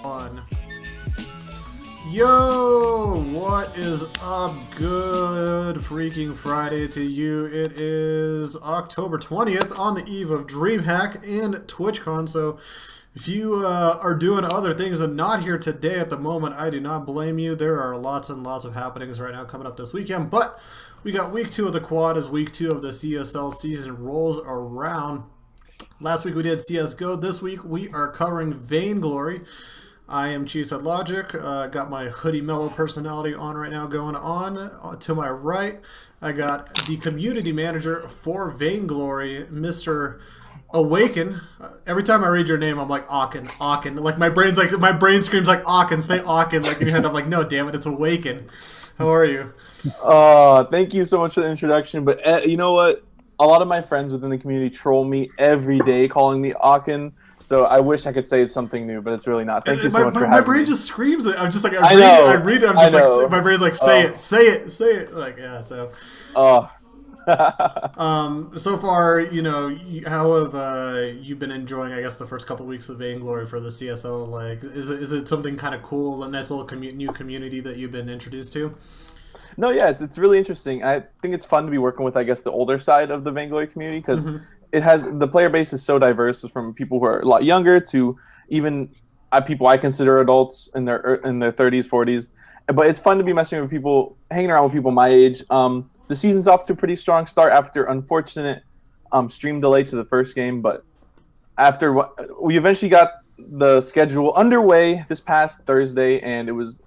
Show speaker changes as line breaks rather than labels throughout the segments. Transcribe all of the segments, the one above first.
On. Yo, what is up? Good freaking Friday to you. It is October 20th on the eve of DreamHack and TwitchCon. So if you are doing other things and not here today at the moment, I do not blame you. There are lots and lots of happenings right now coming up this weekend. But we got week 2 of the quad as week 2 of the CSL season rolls around. Last week we did CSGO. This week we are covering Vainglory. I am Cheesehead Logic. Got my hoodie mellow personality on right now going on. To my right, I got the community manager for Vainglory, Mr. Awaken. Every time I read your name, I'm like Aken. Like my brain screams like Aken. Say Aken. Like in your head, I'm like, no, damn it, it's Awaken. How are you?
Thank you so much for the introduction. But you know what? A lot of my friends within the community troll me every day, calling me Aken. So I wish I could say it's something new, but it's really not. Thank you so much for having me.
My brain just screams it. I'm just like,
I know.
I read it. I'm just like, my brain's like, say it. Like, yeah. So, so far, you know, how have you been enjoying? I guess the first couple weeks of Vainglory for the CSO. Like, is it something kind of cool, a nice little new community that you've been introduced to?
No, yeah, it's really interesting. I think it's fun to be working with, I guess, the older side of the Vainglory community because. Mm-hmm. It has the player base is so diverse, from people who are a lot younger to even people I consider adults in their 30s, 40s. But it's fun to be messing with people, hanging around with people my age. The season's off to a pretty strong start after unfortunate stream delay to the first game, but after we eventually got the schedule underway this past Thursday, and it was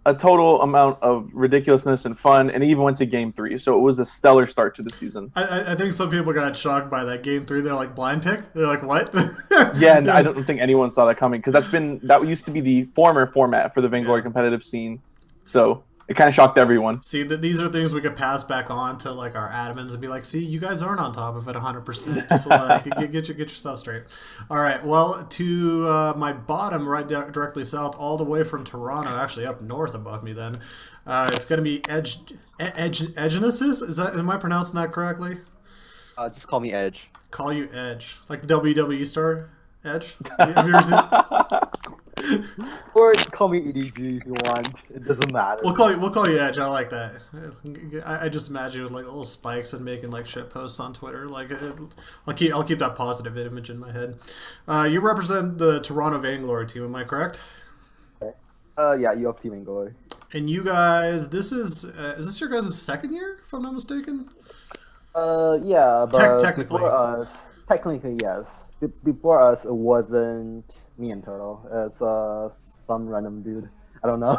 a total amount of ridiculousness and fun, and it even went to Game 3. So it was a stellar start to the season.
I think some people got shocked by that Game 3. They're like, blind pick? They're like, what?
Yeah, and I don't think anyone saw that coming, because that used to be the former format for the Vainglory competitive scene. So it kind of shocked everyone.
See, these are things we could pass back on to like our admins and be like, see, you guys aren't on top of it 100%. Just like, get yourself straight. All right, well, to my bottom, right directly south, all the way from Toronto, actually up north above me then, it's going to be Edgenesis? Am I pronouncing that correctly?
Just call me Edge.
Call you Edge. Like the WWE star Edge? Have you ever seen...
Or call me EDG if you want. It doesn't matter.
We'll call you Edge. I like that. I just imagine with like little spikes and making like shit posts on Twitter. Like I'll keep that positive image in my head. You represent the Toronto Vainglory team, am I correct?
Yeah, you have Team Vainglory.
And you guys, is this your guys' second year, if I'm not mistaken?
Yeah, but
technically.
Before us, technically yes. Before us, it wasn't me and Turtle. It's some random dude. I don't know.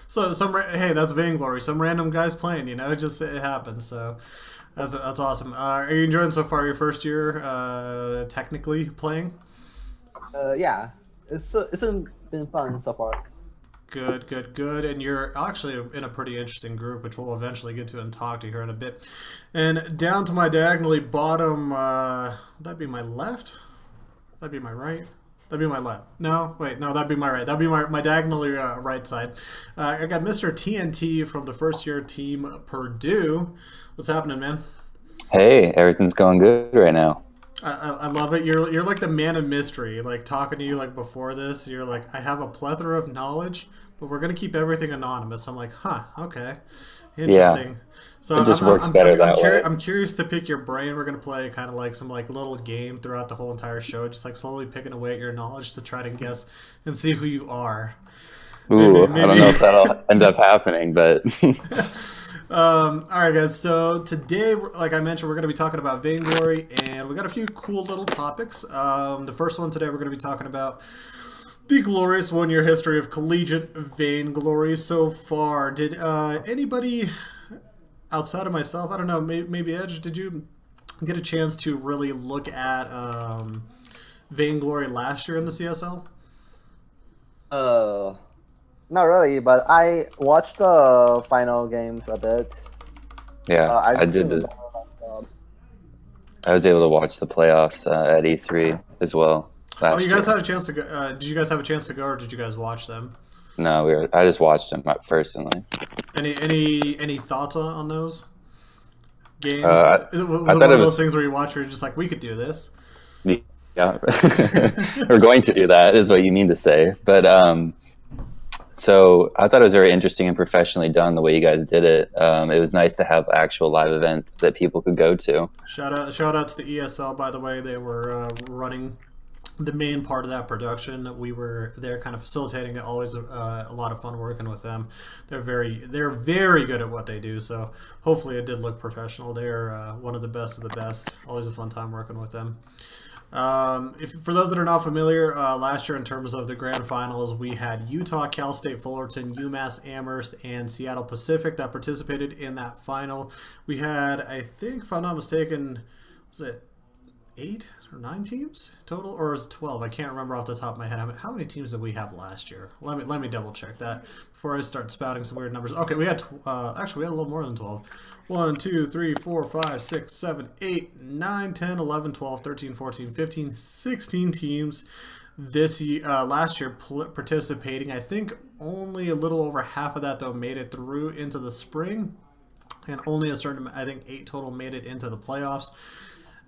So hey, that's Vainglory. Some random guys playing. You know, it happens. So that's awesome. Are you enjoying so far your first year, technically playing?
Yeah, it's been fun so far.
Good. And you're actually in a pretty interesting group, which we'll eventually get to and talk to here in a bit. And down to my diagonally bottom, would that be my left? That'd be my right? That'd be my left. No, wait, no, that'd be my right. That'd be my diagonally right side. I got Mr. TNT from the first year team Purdue. What's happening, man?
Hey, everything's going good right now.
I love it. You're like the man of mystery. Like talking to you like before this, you're like, I have a plethora of knowledge, but we're gonna keep everything anonymous. I'm like, huh, okay, interesting.
Yeah.
So
it just works better that way.
I'm curious to pick your brain. We're gonna play kind of like some like little game throughout the whole entire show, just like slowly picking away at your knowledge to try to guess and see who you are.
Ooh, maybe. I don't know if that'll end up happening, but.
All right, guys. So today, like I mentioned, we're going to be talking about Vainglory, and we got a few cool little topics. The first one today, we're going to be talking about the glorious one-year history of collegiate Vainglory so far. Did anybody outside of myself, I don't know, maybe Edge, did you get a chance to really look at Vainglory last year in the CSL?
Not really, but I watched the final games a bit.
Yeah, I did. I was able to watch the playoffs at E3 as well.
Oh, you guys had a chance to go. Did you guys have a chance to go, or did you guys watch them?
No, I just watched them personally.
Any thoughts on those games? Was it one of those things where you watch where you're just like, we could do this?
Yeah, we're going to do that, is what you mean to say. But so I thought it was very interesting and professionally done the way you guys did it. It was nice to have actual live event that people could go to.
Shout outs to ESL, by the way. They were running the main part of that production. We were there kind of facilitating it. Always a lot of fun working with them. They're very good at what they do, so hopefully it did look professional. They're one of the best of the best. Always a fun time working with them. For those that are not familiar, last year in terms of the grand finals, we had Utah, Cal State Fullerton, UMass Amherst, and Seattle Pacific that participated in that final. We had, I think, if I'm not mistaken, was it 8 or 9 teams total, or is it 12? I can't remember off the top of my head. How many teams did we have last year? Let me double check that before I start spouting some weird numbers. Okay, we had actually we had a little more than 12. 1, 2, 3, 4, 5, 6, 7, 8, 9, 10, 11, 12, 13, 14, 15, 16 teams this year, last year participating. I think only a little over half of that though made it through into the spring, and only a certain, I think 8 total made it into the playoffs.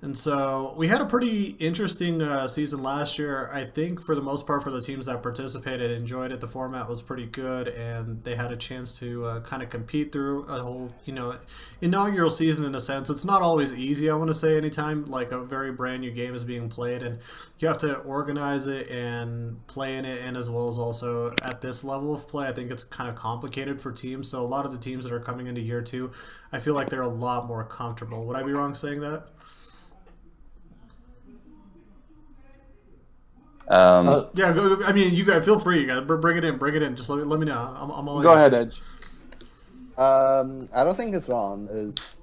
And so we had a pretty interesting season last year. I think for the most part, for the teams that participated, enjoyed it. The format was pretty good, and they had a chance to kind of compete through a whole, inaugural season in a sense. It's not always easy, I want to say, anytime like a very brand new game is being played, and you have to organize it and play in it, and as well as also at this level of play, I think it's kind of complicated for teams. So a lot of the teams that are coming into year 2, I feel like they're a lot more comfortable. Would I be wrong saying that? Yeah, I mean, you guys feel free. You guys bring it in. Just let me know. I'm all.
Go ahead, Edge.
I don't think it's wrong. It's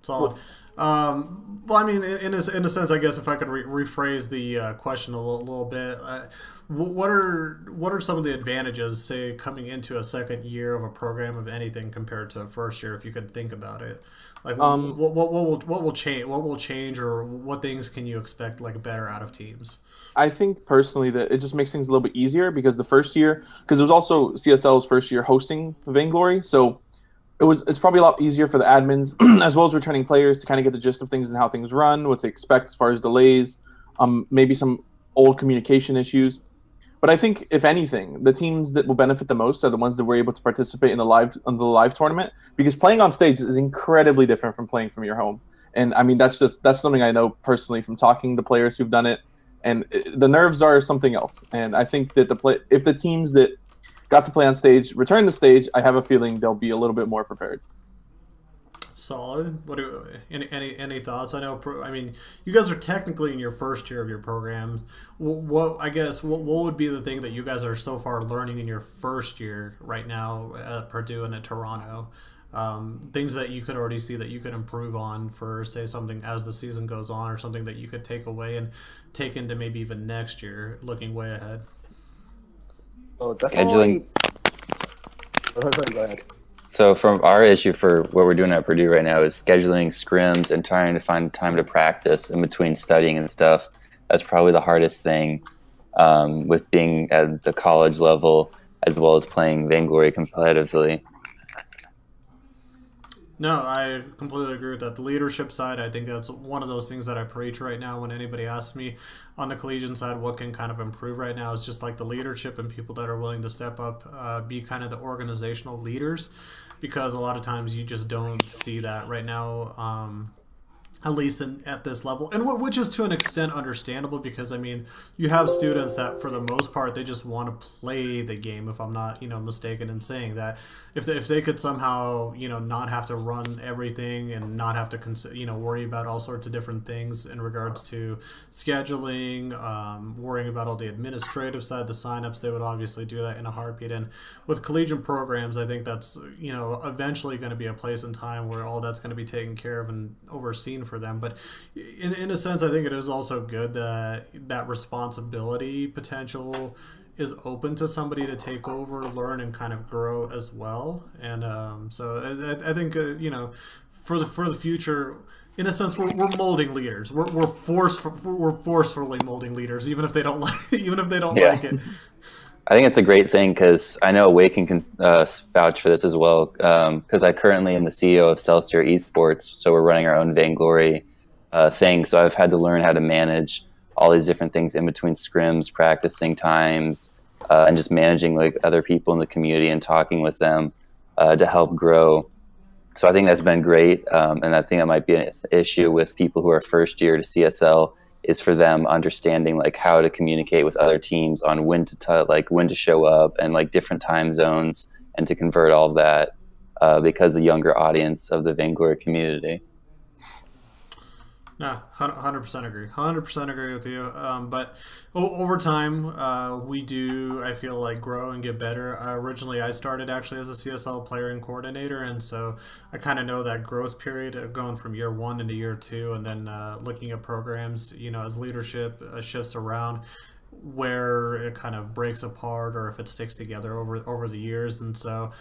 solid. Well, I mean, in a sense, I guess if I could rephrase the question a little bit, what are some of the advantages, say, coming into a second year of a program of anything compared to first year, if you could think about it? Like, what will change, or what things can you expect like better out of teams?
I think personally that it just makes things a little bit easier because the first year, because it was also CSL's first year hosting Vainglory, so it's probably a lot easier for the admins as well as returning players to kind of get the gist of things and how things run, what to expect as far as delays, maybe some old communication issues. But I think, if anything, the teams that will benefit the most are the ones that were able to participate in the live tournament, because playing on stage is incredibly different from playing from your home. And I mean, that's something I know personally from talking to players who've done it, and the nerves are something else. And I think that if the teams that got to play on stage return to stage, I have a feeling they'll be a little bit more prepared.
Solid. Any thoughts? I mean, you guys are technically in your first year of your programs. What would be the thing that you guys are so far learning in your first year right now at Purdue and at Toronto? Things that you could already see that you could improve on for, say, something as the season goes on, or something that you could take away and take into maybe even next year, looking way ahead.
Oh, definitely. Scheduling. Go ahead.
So from our issue for what we're doing at Purdue right now is scheduling scrims and trying to find time to practice in between studying and stuff. That's probably the hardest thing with being at the college level as well as playing Vainglory competitively.
No, I completely agree with that. The leadership side, I think that's one of those things that I preach right now when anybody asks me on the collegiate side what can kind of improve right now, is just like the leadership and people that are willing to step up, be kind of the organizational leaders, because a lot of times you just don't see that right now. At least at this level, and which is to an extent understandable, because I mean, you have students that for the most part they just want to play the game, if I'm not mistaken in saying that. If they could somehow not have to run everything and not have to worry about all sorts of different things in regards to scheduling, worrying about all the administrative side, the signups, they would obviously do that in a heartbeat. And with collegiate programs, I think that's eventually going to be a place and time where all that's going to be taken care of and overseen for them. But in a sense, I think it is also good that that responsibility potential is open to somebody to take over, learn, and kind of grow as well. And so I think for the future, in a sense, we're molding leaders. We're forcefully molding leaders, even if they don't like like it.
I think it's a great thing because I know Awaken can vouch for this as well, because I currently am the CEO of Celsior Esports, so we're running our own Vainglory thing. So I've had to learn how to manage all these different things in between scrims, practicing times, and just managing like other people in the community and talking with them to help grow. So I think that's been great, and I think that might be an issue with people who are first year to CSL, is for them understanding like how to communicate with other teams on when to when to show up and like different time zones, and to convert all of that because the younger audience of the Vainglory community.
No, 100% agree. 100% agree with you. But over time, we do, I feel like, grow and get better. Originally, I started actually as a CSL player and coordinator, and so I kind of know that growth period of going from year 1 into year 2, and then looking at programs, as leadership shifts around, where it kind of breaks apart or if it sticks together over the years. And so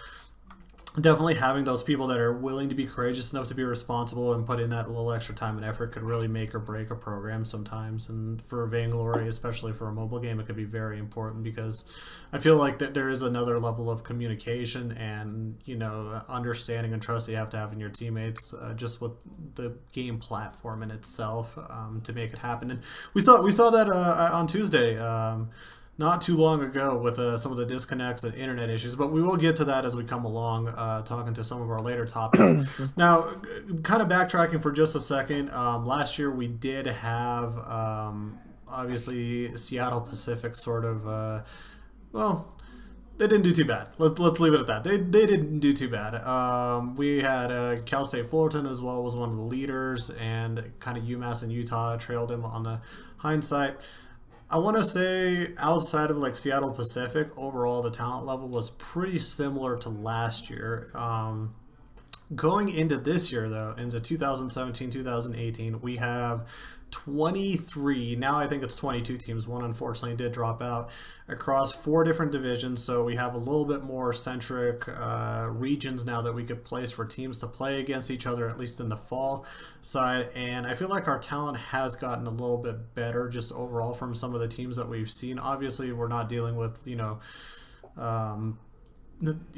definitely having those people that are willing to be courageous enough to be responsible and put in that little extra time and effort could really make or break a program sometimes. And for Vainglory, especially for a mobile game, it could be very important, because I feel like that there is another level of communication and understanding and trust you have to have in your teammates, just with the game platform in itself, to make it happen. And we saw that on Tuesday. Not too long ago with some of the disconnects and internet issues, but we will get to that as we come along, talking to some of our later topics. Now, kind of backtracking for just a second, last year we did have, obviously, Seattle Pacific sort of, they didn't do too bad. Let's leave it at that. They didn't do too bad. We had Cal State Fullerton as well, was one of the leaders, and kind of UMass and Utah trailed him on the hindsight. I want to say outside of like Seattle Pacific, overall the talent level was pretty similar to last year. Going into this year, though, into 2017, 2018, we have 23, now I think it's 22 teams. One unfortunately did drop out, across 4 different divisions, so we have a little bit more centric regions now that we could place for teams to play against each other, at least in the fall side. And I feel like our talent has gotten a little bit better just overall from some of the teams that we've seen. Obviously, we're not dealing with,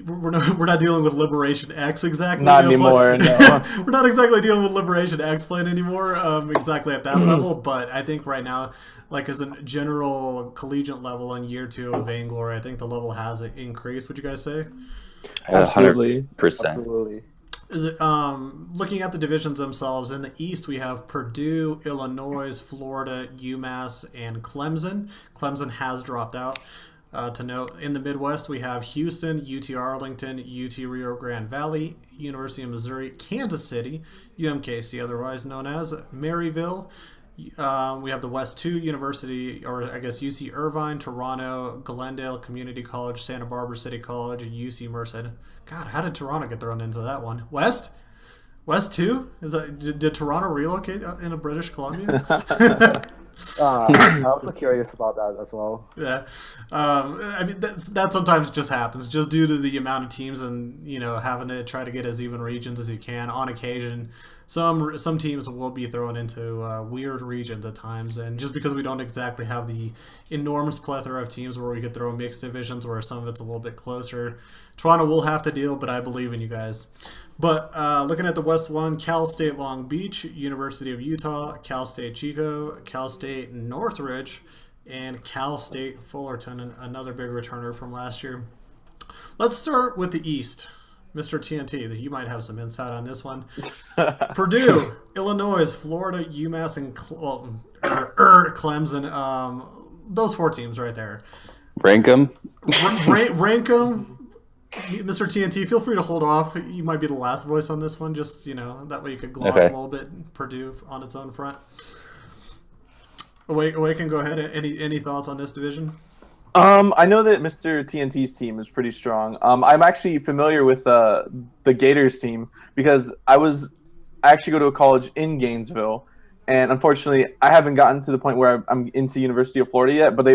we're not dealing with Liberation X exactly.
Not anymore. No.
We're not exactly dealing with Liberation X playing anymore, exactly at that level. But I think right now, like as a general collegiate level in year 2 of Vainglory, I think the level has increased. Would you guys say?
Absolutely.
100%.
Absolutely.
Is it looking at the divisions themselves? In the East, we have Purdue, Illinois, Florida, UMass, and Clemson. Clemson has dropped out. To note, in the Midwest, we have Houston, UT Arlington, UT Rio Grande Valley, University of Missouri, Kansas City, UMKC, otherwise known as Maryville. We have the West 2, University, or I guess UC Irvine, Toronto, Glendale Community College, Santa Barbara City College, and UC Merced. God, how did Toronto get thrown into that one? West 2? Did Toronto relocate in British Columbia?
I'm also curious about that as well.
Yeah, I mean that sometimes just happens, just due to the amount of teams and having to try to get as even regions as you can. On occasion, some teams will be thrown into weird regions at times, and just because we don't exactly have the enormous plethora of teams where we could throw mixed divisions where some of it's a little bit closer, Toronto will have to deal. But I believe in you guys. But looking at the West 1, Cal State Long Beach, University of Utah, Cal State Chico, Cal State Northridge, and Cal State Fullerton, another big returner from last year. Let's start with the East. Mr. TNT, that you might have some insight on this one. Purdue, Illinois, Florida, UMass, and Clemson. Those 4 teams right there.
Rank them.
Rank them. Mr. TNT, feel free to hold off. You might be the last voice on this one. Just that way you could gloss a little bit. Purdue on its own front. Awaken, go ahead. Any thoughts on this division?
I know that Mr. TNT's team is pretty strong. I'm actually familiar with the Gators team because I actually go to a college in Gainesville, and unfortunately, I haven't gotten to the point where I'm into University of Florida yet. But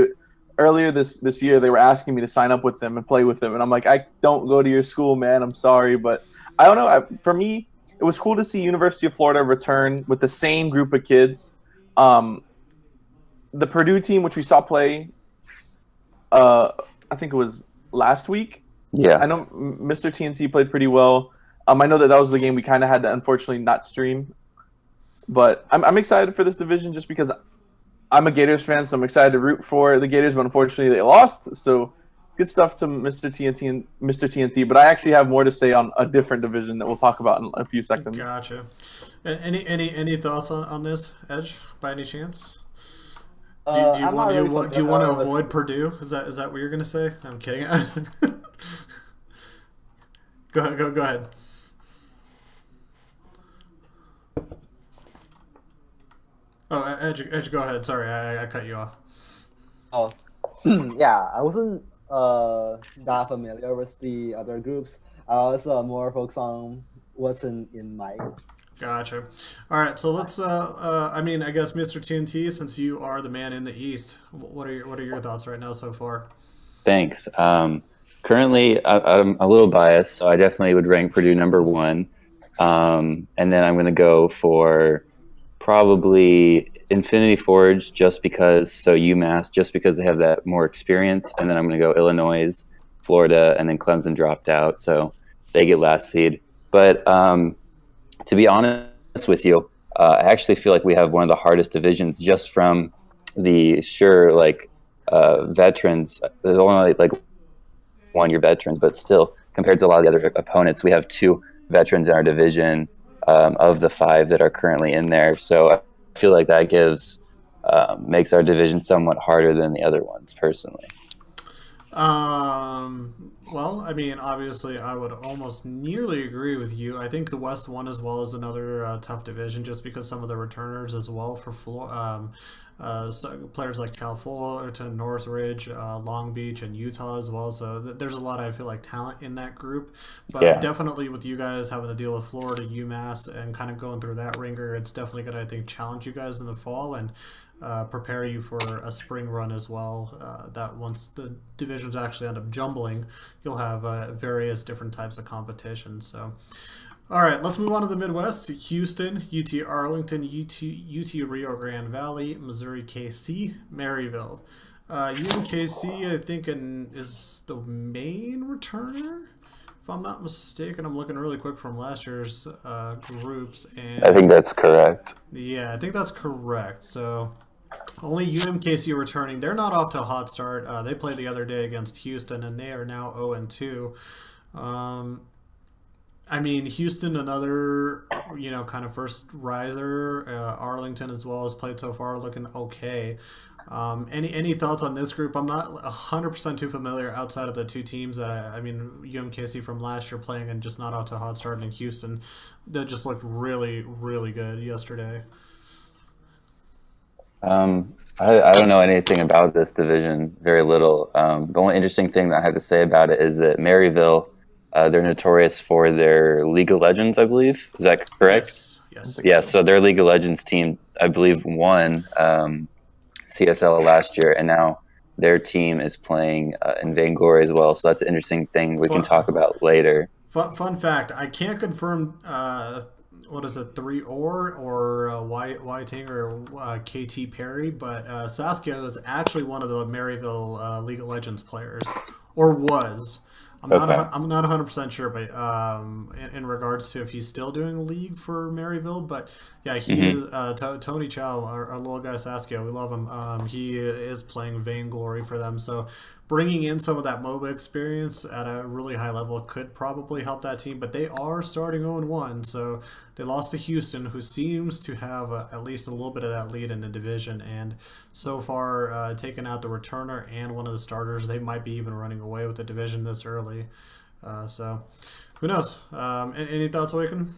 earlier this year, they were asking me to sign up with them and play with them, and I'm like, I don't go to your school, man. I'm sorry, but I don't know. For me, it was cool to see University of Florida return with the same group of kids. The Purdue team, which we saw play, I I think it was last week.
Yeah.
I know Mr. TNT played pretty well. I know that was the game we kind of had to unfortunately not stream. But I'm excited for this division just because I'm a Gators fan, so I'm excited to root for the Gators, but unfortunately they lost. So good stuff to Mr. TNT and Mr. TNT. But I actually have more to say on a different division that we'll talk about in a few seconds.
Gotcha. Any thoughts on this, Edge, by any chance? Do you want to avoid Purdue? Is that what you're gonna say? I'm kidding. Go ahead. Oh, Edge, go ahead. Sorry, I cut you off.
Oh, yeah, I wasn't that familiar with the other groups. I was more focused on what's in my group.
Gotcha. All right, so let's. I mean, I guess Mr. TNT, since you are the man in the East, what are your thoughts right now so far?
Thanks. Currently, I'm a little biased, so I definitely would rank Purdue number 1, and then I'm going to go for probably Infinity Forge just because. So UMass just because they have that more experience, and then I'm going to go Illinois, Florida, and then Clemson dropped out, so they get last seed. But to be honest with you, I actually feel like we have one of the hardest divisions just from the veterans. There's only like 1-year veterans, but still, compared to a lot of the other opponents, we have 2 veterans in our division of the 5 that are currently in there. So I feel like that makes our division somewhat harder than the other ones, personally.
Well, I mean, obviously, I would almost nearly agree with you. I think the West one as well is another tough division, just because some of the returners as well for players like Cal Fullerton, Northridge, Long Beach, and Utah as well. So there's a lot, I feel like, talent in that group. But definitely with you guys having to deal with Florida, UMass, and kind of going through that ringer, it's definitely going to, I think, challenge you guys in the fall and prepare you for a spring run as well. That once the divisions actually end up jumbling, you'll have various different types of competition. So, all right, let's move on to the Midwest. Houston, UT Arlington, UT Rio Grande Valley, Missouri KC, Maryville. UMKC, I think, is the main returner. If I'm not mistaken, I'm looking really quick from last year's groups. And
I think that's correct.
Yeah, I think that's correct. So only UMKC returning. They're not off to a hot start. They played the other day against Houston, and they are now 0-2. I mean, Houston, another, kind of first riser. Arlington as well has played so far, looking okay. Any thoughts on this group? I'm not 100% too familiar outside of the 2 teams that I mean, UMKC from last year playing and just not out to a hot start, in Houston that just looked really, really good yesterday.
I don't know anything about this division, very little. The only interesting thing that I have to say about it is that Maryville, they're notorious for their League of Legends, I believe. Is that correct?
Yes.
Yeah, so their League of Legends team, I believe, won CSL last year, and now their team is playing in Vainglory as well. So that's an interesting thing we can talk about later.
Fun fact, I can't confirm what is it, 3-or Whiting or KT Perry, but Saskia is actually one of the Maryville League of Legends players, or was. I'm not 100% sure, but in regards to if he's still doing league for Maryville, but yeah, he is. Tony Chow, our little guy Saskia, we love him. He is playing Vainglory for them, so bringing in some of that MOBA experience at a really high level could probably help that team. But they are starting 0-1, so they lost to Houston, who seems to have at least a little bit of that lead in the division, and so far taken out the returner and one of the starters. They might be even running away with the division this early. So who knows? Any thoughts, Waken?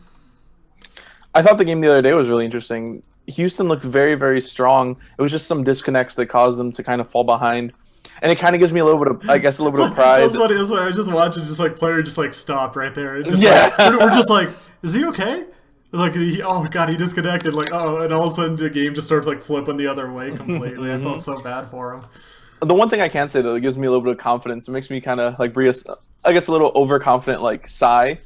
I thought the game the other day was really interesting. Houston looked very, very strong. It was just some disconnects that caused them to kind of fall behind. And it kind of gives me a little bit of pride.
That's funny. That's why I was just watching, player stopped right there. We're just like, is he okay? Like, oh god, he disconnected. Like, oh, and all of a sudden the game just starts flipping the other way completely. I felt so bad for him.
The one thing I can say though, it gives me a little bit of confidence. It makes me kind of breathe a little overconfident sigh.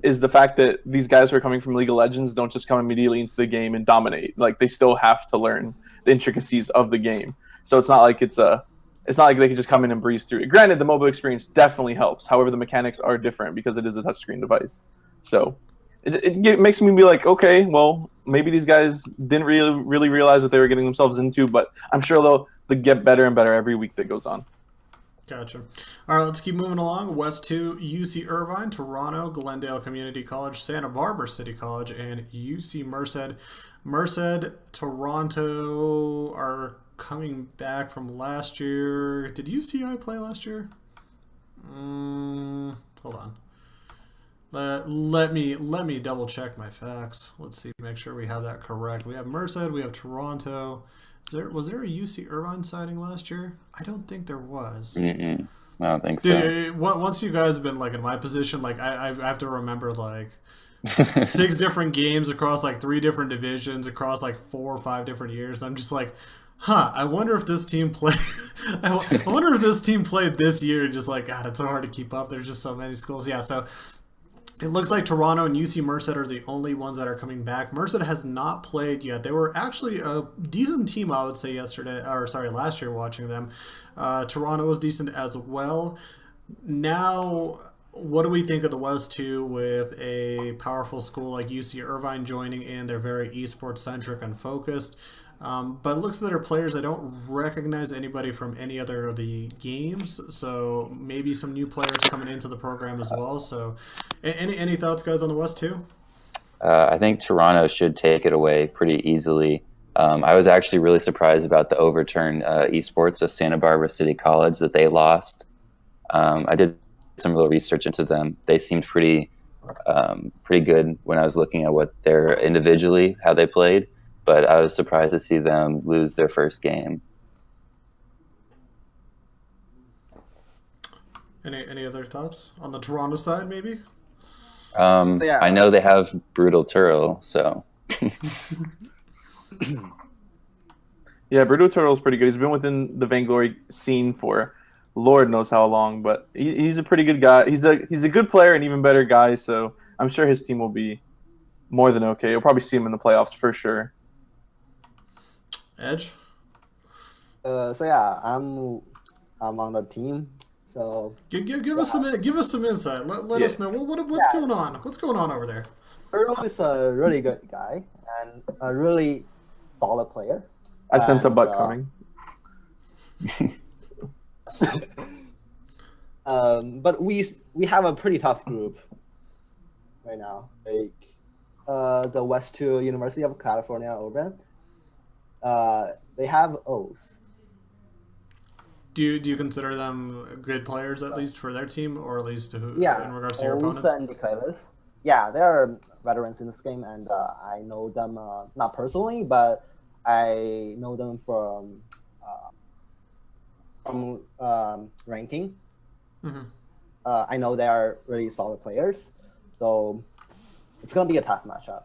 Is the fact that these guys who are coming from League of Legends don't just come immediately into the game and dominate. Like, they still have to learn the intricacies of the game. So it's not like it's a it's not like they can just come in and breeze through it. Granted, the mobile experience definitely helps. However, the mechanics are different because it is a touchscreen device. So it makes me be like, okay, well, maybe these guys didn't really realize what they were getting themselves into, but I'm sure they'll get better and better every week that goes on.
Gotcha. All right, let's keep moving along. West 2, UC Irvine, Toronto, Glendale Community College, Santa Barbara City College, and UC Merced. Merced, Toronto are coming back from last year. Did UCI play last year? Hold on. Let me double check my facts. Let's see, make sure we have that correct. We have Merced, we have Toronto. Was there a UC Irvine sighting last year? I don't think there was.
I don't think so.
Dude, once you guys have been like in my position, like I have to remember like 6 different games across like 3 different divisions across like 4 or 5 different years, and I'm just like, I wonder if this team played. I wonder if this team played this year. Just like, God, it's so hard to keep up. There's just so many schools. Yeah, so it looks like Toronto and UC Merced are the only ones that are coming back. Merced has not played yet. They were actually a decent team, I would say, last year watching them. Toronto was decent as well. Now, what do we think of the West 2 with a powerful school like UC Irvine joining in? They're very esports centric and focused. But it looks at their players, I don't recognize anybody from any other of the games, so maybe some new players coming into the program as well. So any thoughts, guys, on the West 2?
I think Toronto should take it away pretty easily. I was actually really surprised about the overturned esports of Santa Barbara City College that they lost. I did some little research into them. They seemed pretty good when I was looking at what they're individually, how they played. But I was surprised to see them lose their first game.
Any other thoughts on the Toronto side, maybe?
Yeah.
I know they have Brutal Turtle, so.
Yeah, Brutal Turtle is pretty good. He's been within the Vainglory scene for Lord knows how long, but he's a pretty good guy. He's a good player, an even better guy. So I'm sure his team will be more than okay. You'll probably see him in the playoffs for sure.
Edge?
So yeah, I'm on the team. So
give us some insight. Let us know what's going on. What's going on over there?
Earl is a really good guy and a really solid player.
I sense a butt coming.
But we have a pretty tough group right now. Like the West 2 University of California Urban. They have O's.
Do you consider them good players at least for their team, or at least in regards to your
O's
opponents?
and Declares. Yeah, they are veterans in this game, and I know them not personally, but I know them from ranking.
Mm-hmm.
I know they are really solid players, so it's gonna be a tough matchup.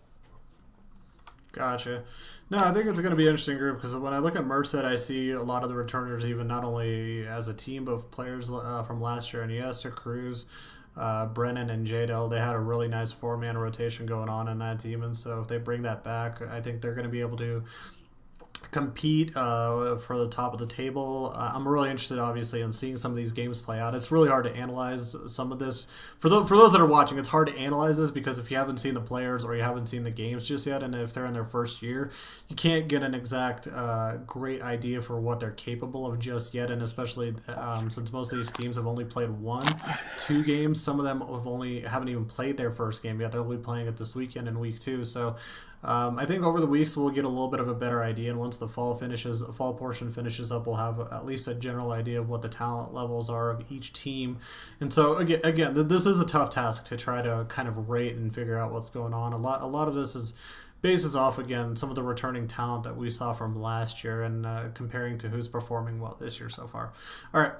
Gotcha. No, I think it's going to be an interesting group because when I look at Merced, I see a lot of the returners, even not only as a team of players from last year, Iniesta, Cruz, Brennan, and Jadel. They had a really nice 4-man rotation going on in that team, and so if they bring that back, I think they're going to be able to compete for the top of the table. I'm really interested, obviously, in seeing some of these games play out. It's really hard to analyze some of this. For those that are watching, it's hard to analyze this because if you haven't seen the players or you haven't seen the games just yet, and if they're in their first year, you can't get an exact great idea for what they're capable of just yet, and especially since most of these teams have only played 1-2 games. Some of them haven't even played their first game yet. They'll be playing it this weekend in week 2, so I think over the weeks we'll get a little bit of a better idea, and once the fall portion finishes up, we'll have at least a general idea of what the talent levels are of each team. And so again, this is a tough task to try to kind of rate and figure out what's going on. A lot of this bases off, again, some of the returning talent that we saw from last year and comparing to who's performing well this year so far. All right.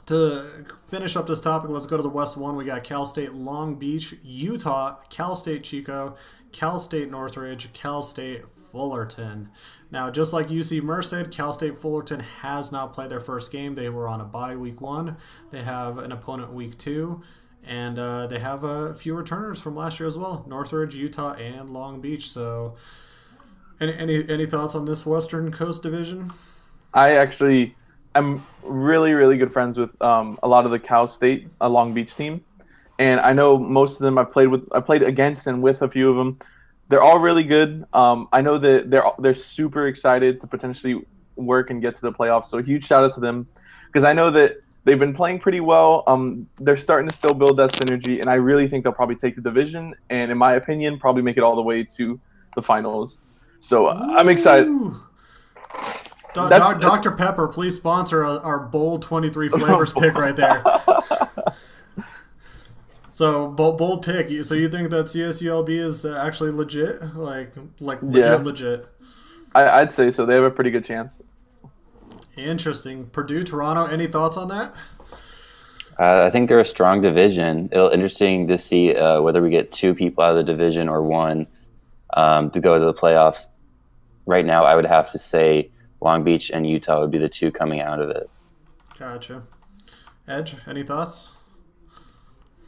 To finish up this topic, let's go to the West 1. We got Cal State Long Beach, Utah, Cal State Chico, Cal State Northridge, Cal State Fullerton. Now, just like UC Merced, Cal State Fullerton has not played their first game. They were on a bye week 1. They have an opponent week 2. And they have a few returners from last year as well. Northridge, Utah, and Long Beach. So any thoughts on this Western Coast division?
I I'm really, really good friends with a lot of the Cal State Long Beach team, and I know most of them. I played against and with a few of them. They're all really good. I know that they're super excited to potentially work and get to the playoffs. So a huge shout out to them, because I know that they've been playing pretty well. They're starting to still build that synergy, and I really think they'll probably take the division, and in my opinion, probably make it all the way to the finals. So I'm excited.
Ooh.
That's-
Dr. Pepper, please sponsor our bold 23 flavors pick right there. So bold pick. So you think that CSULB is actually legit? Like legit?
I'd say so. They have a pretty good chance.
Interesting. Purdue, Toronto. Any thoughts on that?
I think they're a strong division. It'll interesting to see whether we get 2 people out of the division or 1 to go to the playoffs. Right now, I would have to say Long Beach and Utah would be the 2 coming out of it.
Gotcha. Edge, any thoughts?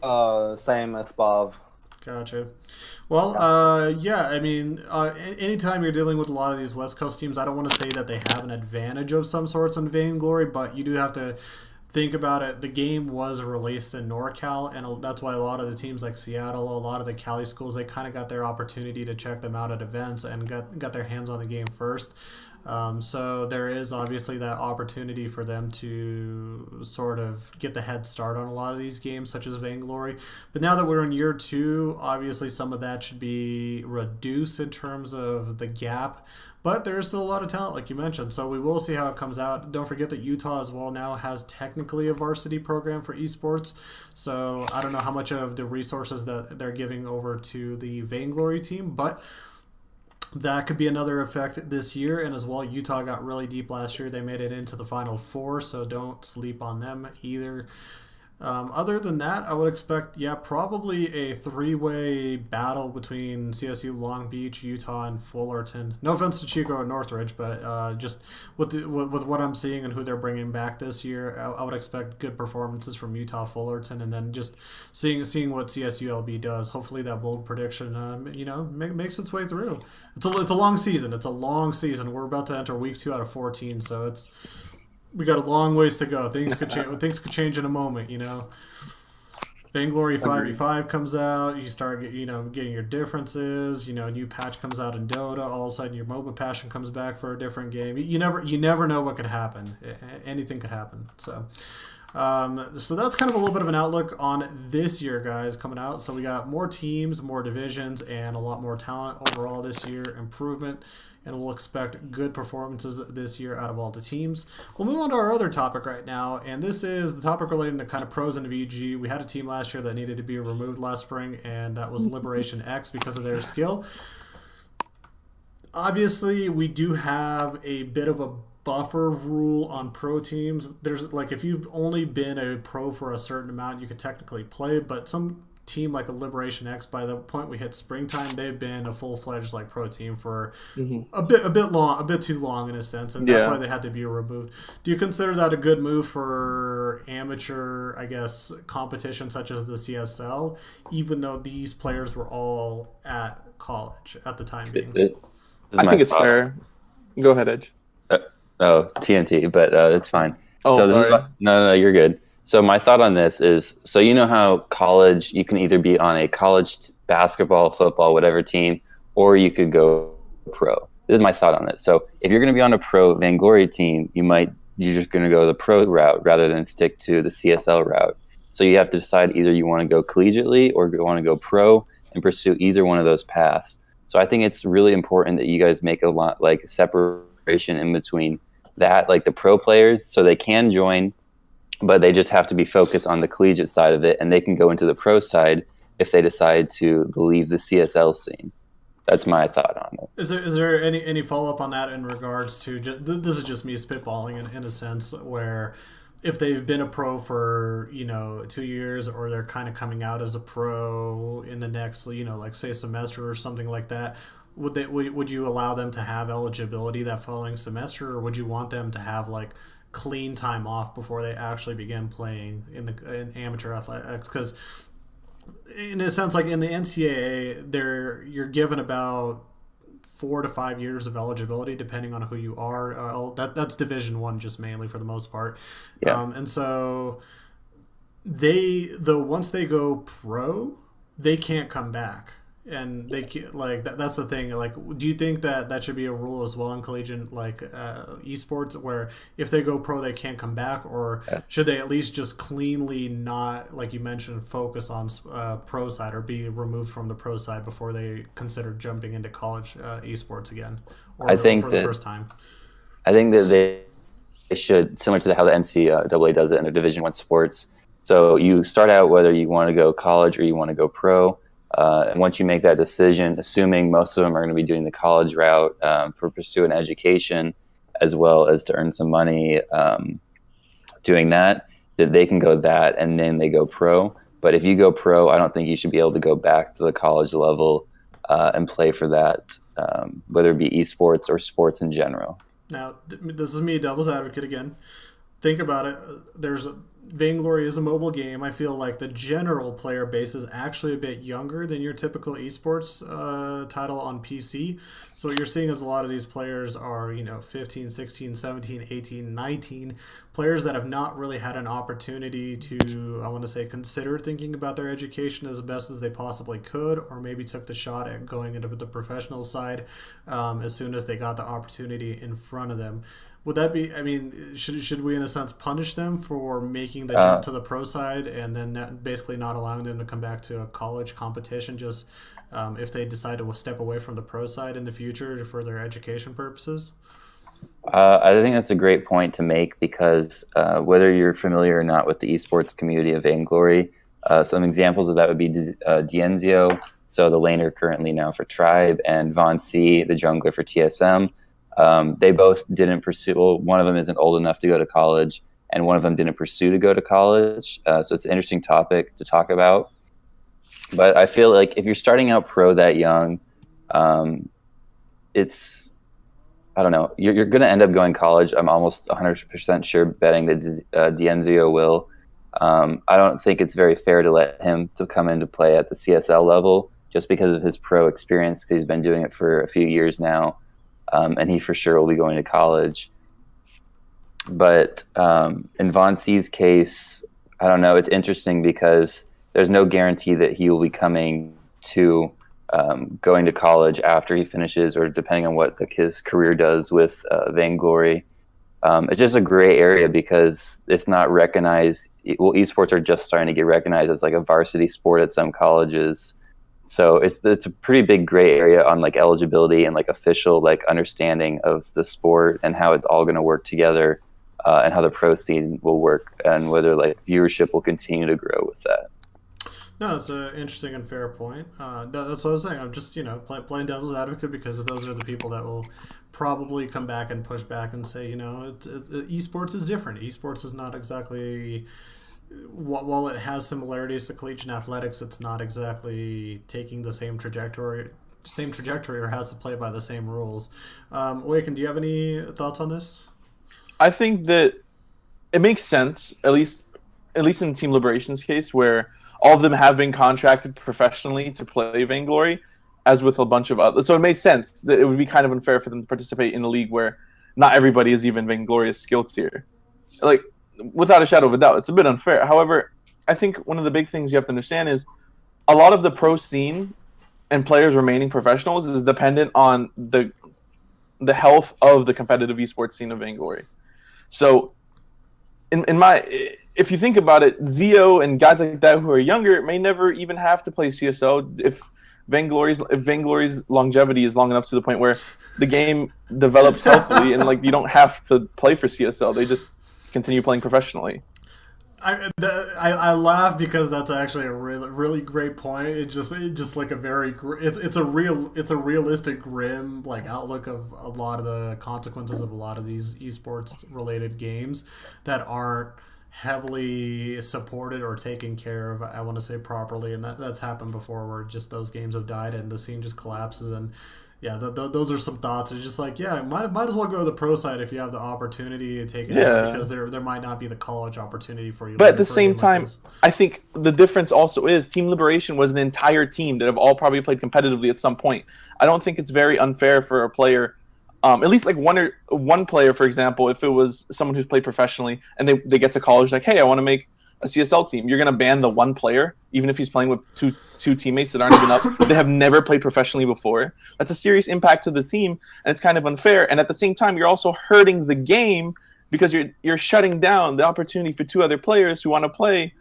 Same as Bob.
Gotcha. Well, I mean, anytime you're dealing with a lot of these West Coast teams, I don't want to say that they have an advantage of some sorts in Vainglory, but you do have to think about it. The game was released in NorCal, and that's why a lot of the teams like Seattle, a lot of the Cali schools, they kind of got their opportunity to check them out at events and got their hands on the game first. So there is obviously that opportunity for them to sort of get the head start on a lot of these games, such as Vainglory. But now that we're in year 2, obviously some of that should be reduced in terms of the gap. But there's still a lot of talent, like you mentioned. So we will see how it comes out. Don't forget that Utah as well now has technically a varsity program for esports. So I don't know how much of the resources that they're giving over to the Vainglory team, but that could be another effect this year. And as well, Utah got really deep last year. They made it into the Final Four, so don't sleep on them either. Other than that, I would expect, probably a 3-way battle between CSU, Long Beach, Utah, and Fullerton. No offense to Chico or Northridge, but just with what I'm seeing and who they're bringing back this year, I would expect good performances from Utah, Fullerton, and then just seeing what CSULB does. Hopefully, that bold prediction, makes its way through. It's a long season. It's a long season. We're about to enter week 2 out of 14, so we got a long ways to go. Things could change. Things could change in a moment, Vainglory 5v5 comes out. You start getting your differences. A new patch comes out in Dota. All of a sudden, your MOBA passion comes back for a different game. You never know what could happen. Anything could happen. So that's kind of a little bit of an outlook on this year, guys, coming out. So we got more teams, more divisions, and a lot more talent overall this year. Improvement. And we'll expect good performances this year out of all the teams. We'll move on to our other topic right now, and this is the topic relating to kind of pros in VG. We had a team last year that needed to be removed last spring, and that was Liberation X because of their skill. Obviously, we do have a bit of a buffer rule on pro teams. There's if you've only been a pro for a certain amount, you could technically play, but some team like a Liberation X, by the point we hit springtime, they've been a full-fledged pro team for a bit too long in a sense, and that's why they had to be removed. Do you consider that a good move for amateur, I guess, competition such as the CSL, even though these players were all at college at the time being?
I think it's fair. Go ahead, Edge.
TNT, but it's fine.
Sorry.
No, you're good. So my thought on this is, so you know how college, you can either be on a college basketball, football, whatever team, or you could go pro. This is my thought on it. So if you're going to be on a pro Vainglory team, you're just going to go the pro route rather than stick to the CSL route. So you have to decide either you want to go collegiately or you want to go pro and pursue either one of those paths. So I think it's really important that you guys make a lot separation in between that, the pro players, so they can join, but they just have to be focused on the collegiate side of it, and they can go into the pro side if they decide to leave the CSL scene. That's my thought on it.
Is there any follow-up on that in regards to, this is just me spitballing in a sense, where if they've been a pro for 2 years, or they're kind of coming out as a pro in the next say semester or something like that, would you allow them to have eligibility that following semester, or would you want them to have clean time off before they actually begin playing in amateur athletics? Because in a sense, in the NCAA, you're given about 4 to 5 years of eligibility, depending on who you are. That's Division One, just mainly for the most part.
Yeah.
And so once they go pro, they can't come back. And they can't, like that's the thing. Like, do you think that should be a rule as well in collegiate esports, where if they go pro they can't come back, or should they at least just cleanly not, like you mentioned, focus on pro side or be removed from the pro side before they consider jumping into college esports again, or for the first time?
I think that they should, similar to how the NCAA does it in their Division I sports. So you start out whether you want to go college or you want to go pro. And once you make that decision, assuming most of them are going to be doing the college route for pursue an education, as well as to earn some money doing that they can go that and then they go pro. But if you go pro, I don't think you should be able to go back to the college level and play for that, whether it be esports or sports in general.
Now, this is me, devil's advocate again. Think about it. Vainglory is a mobile game. I feel like the general player base is actually a bit younger than your typical esports title on PC. So what you're seeing is a lot of these players are, 15, 16, 17, 18, 19, players that have not really had an opportunity to, I want to say, consider thinking about their education as best as they possibly could, or maybe took the shot at going into the professional side as soon as they got the opportunity in front of them. Would that be, should we in a sense punish them for making the jump to the pro side and then basically not allowing them to come back to a college competition just if they decide to step away from the pro side in the future for their education purposes?
I think that's a great point to make, because whether you're familiar or not with the esports community of Vainglory, some examples of that would be Dienzio, so the laner currently now for Tribe, and Von C, the jungler for TSM. They both didn't pursue, well, one of them isn't old enough to go to college, and one of them didn't pursue to go to college. So it's an interesting topic to talk about. But I feel like if you're starting out pro that young, it's, I don't know, you're going to end up going college. I'm almost 100% sure betting that Dienzio will. I don't think it's very fair to let him to come into play at the CSL level just because of his pro experience, because he's been doing it for a few years now. And he for sure will be going to college. But in Von C's case, I don't know. It's interesting because there's no guarantee that he will be coming to going to college after he finishes, or depending on what his career does with Vainglory. It's just a gray area because it's not recognized. Well, esports are just starting to get recognized as like a varsity sport at some colleges. So it's a pretty big gray area on like eligibility and like official like understanding of the sport and how it's all going to work together, and how the pro scene will work, and whether like viewership will continue to grow with that.
No, it's an interesting and fair point. That's what I was saying. I'm just playing devil's advocate, because those are the people that will probably come back and push back and say, esports is different. Esports is not exactly, while it has similarities to collegiate athletics, it's not exactly taking the same trajectory, or has to play by the same rules. Waken, do you have any thoughts on this?
I think that it makes sense, at least in Team Liberation's case, where all of them have been contracted professionally to play Vainglory, as with a bunch of others. So it made sense that it would be kind of unfair for them to participate in a league where not everybody is even Vainglorious skill tier. Like, without a shadow of a doubt, it's a bit unfair. However, I think one of the big things you have to understand is a lot of the pro scene and players remaining professionals is dependent on the health of the competitive esports scene of Vainglory. So, if you think about it, Zio and guys like that who are younger may never even have to play CSO if Vainglory's longevity is long enough to the point where the game develops healthily and like you don't have to play for CSL. They just continue playing professionally.
I laugh because that's actually a really great point. It's just like a very it's a realistic grim like outlook of a lot of the consequences of a lot of these esports related games that aren't heavily supported or taken care of, I want to say, properly, and that's happened before, where just those games have died and the scene just collapses. And yeah, those are some thoughts. It's just like, yeah, might as well go to the pro side if you have the opportunity to take it now,
Yeah.
because there might not be the college opportunity for you
But at
later
the
for a
same
game like
time,
this.
I think the difference also is Team Liberation was an entire team that have all probably played competitively at some point. I don't think it's very unfair for a player, at least like one player, for example, if it was someone who's played professionally and they get to college, like, hey, I want to make a CSL team. You're gonna ban the one player, even if he's playing with two teammates that aren't even up. They have never played professionally before. That's a serious impact to the team, and it's kind of unfair. And at the same time, you're also hurting the game because you're shutting down the opportunity for two other players who want to play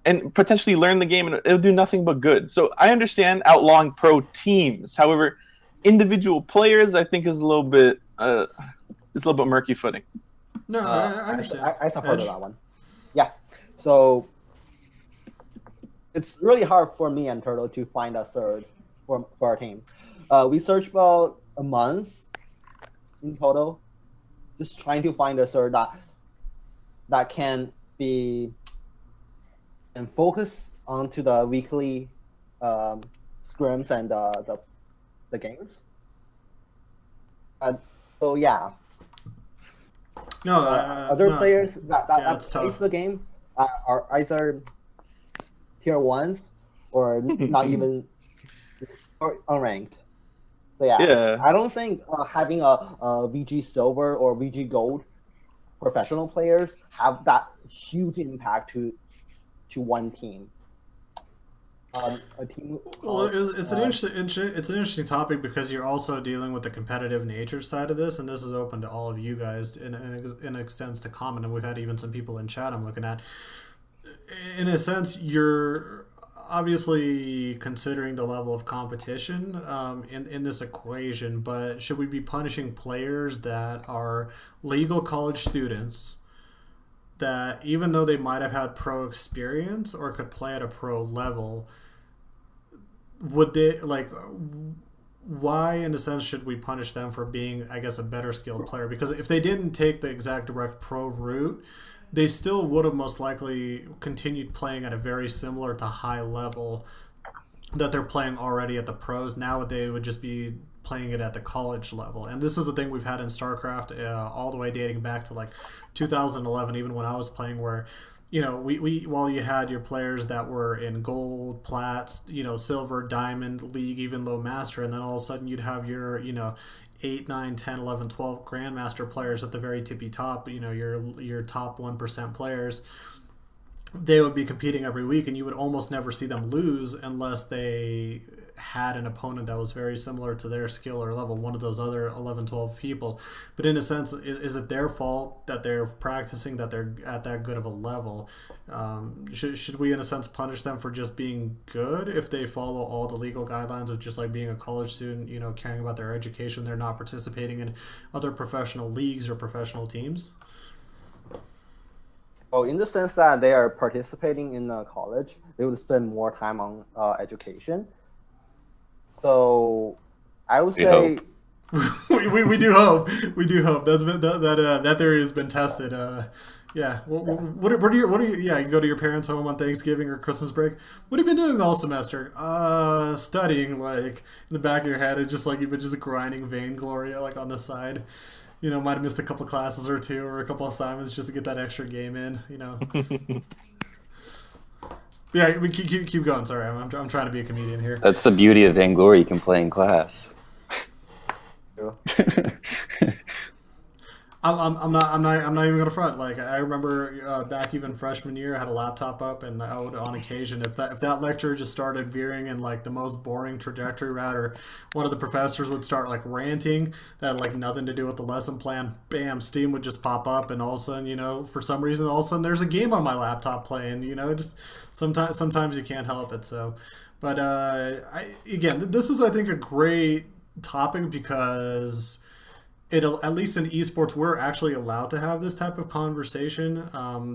and potentially learn the game, and it'll do nothing but good. So I understand outlawing pro teams. However, individual players, I think, is a little bit murky footing.
No, I understand.
I support
Edge?
that one. Yeah. So it's really hard for me and Turtle to find a third for our team. We searched about a month in total, just trying to find a third that can be and focus onto the weekly scrims and the games. So yeah,
No,
other
no.
players that
it's
plays
tough.
the game are either tier ones or not even or unranked. So yeah,
Yeah.
I don't think having a VG Silver or VG Gold professional players have that huge impact to one team. A team.
Well, it's an interesting topic, because you're also dealing with the competitive nature side of this, and this is open to all of you guys in extends to comment, and we've had even some people in chat I'm looking at. In a sense, you're obviously considering the level of competition in this equation, but should we be punishing players that are legal college students that, even though they might have had pro experience or could play at a pro level, would they, like, why in a sense should we punish them for being, I guess, a better skilled player? Because if they didn't take the exact direct pro route, they still would have most likely continued playing at a very similar to high level that they're playing already at the pros. Now they would just be playing it at the college level. And this is the thing we've had in StarCraft all the way dating back to like 2011, even when I was playing, where, you know, we while you had your players that were in gold, plats, you know, silver, diamond, league, even low master, and then all of a sudden you'd have your, you know, 8, 9, 10, 11, 12 grandmaster players at the very tippy top, you know, your top 1% players. They would be competing every week, and you would almost never see them lose unless they had an opponent that was very similar to their skill or level, one of those other 11, 12 people. But in a sense, is it their fault that they're practicing, that they're at that good of a level? Should we, in a sense, punish them for just being good if they follow all the legal guidelines of just like being a college student, you know, caring about their education, they're not participating in other professional leagues or professional teams?
Oh, in the sense that they are participating in college, they would spend more time on education. So I would say
we do hope. We do hope. That's been that theory has been tested. Yeah. What are you? Yeah, you go to your parents' home on Thanksgiving or Christmas break. What have you been doing all semester? Studying. Like, in the back of your head, it's just like you've been just grinding Vainglory like on the side. You know, might have missed a couple classes or two or a couple assignments just to get that extra game in. You know. Yeah, we keep going. Sorry, I'm trying to be a comedian here.
That's the beauty of Vainglory. You can play in class.
I'm not even gonna front. Like, I remember back even freshman year, I had a laptop up, and I would, on occasion, if that lecture just started veering in like the most boring trajectory route, or one of the professors would start like ranting that had like nothing to do with the lesson plan, bam, Steam would just pop up, and all of a sudden, you know, for some reason, all of a sudden there's a game on my laptop playing. You know, just sometimes you can't help it. So, but this is, I think, a great topic, because it'll, at least in esports, we're actually allowed to have this type of conversation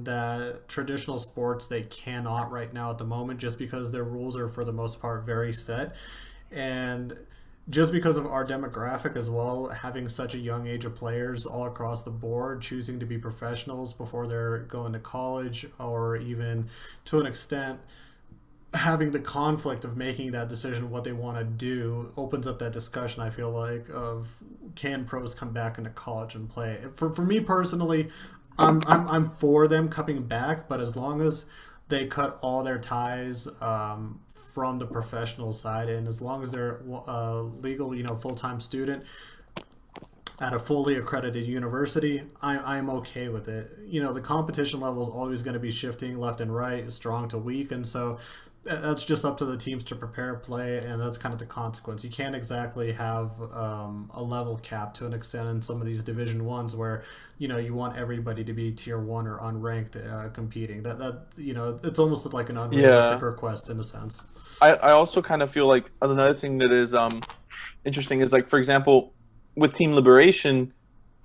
that traditional sports, they cannot right now at the moment, just because their rules are for the most part very set, and just because of our demographic as well, having such a young age of players all across the board choosing to be professionals before they're going to college, or even to an extent having the conflict of making that decision, what they want to do, opens up that discussion. I feel like of can pros come back into college and play. For me personally, I'm for them coming back, but as long as they cut all their ties from the professional side, and as long as they're legal, full time student at a fully accredited university, I'm okay with it. The competition level is always going to be shifting left and right, strong to weak, and so that's just up to the teams to prepare, play, and that's kind of the consequence. You can't exactly have a level cap to an extent in some of these Division Ones where you want everybody to be Tier 1 or unranked competing. That it's almost like an unrealistic request in a sense.
I also kind of feel like another thing that is interesting is, like, for example, with Team Liberation,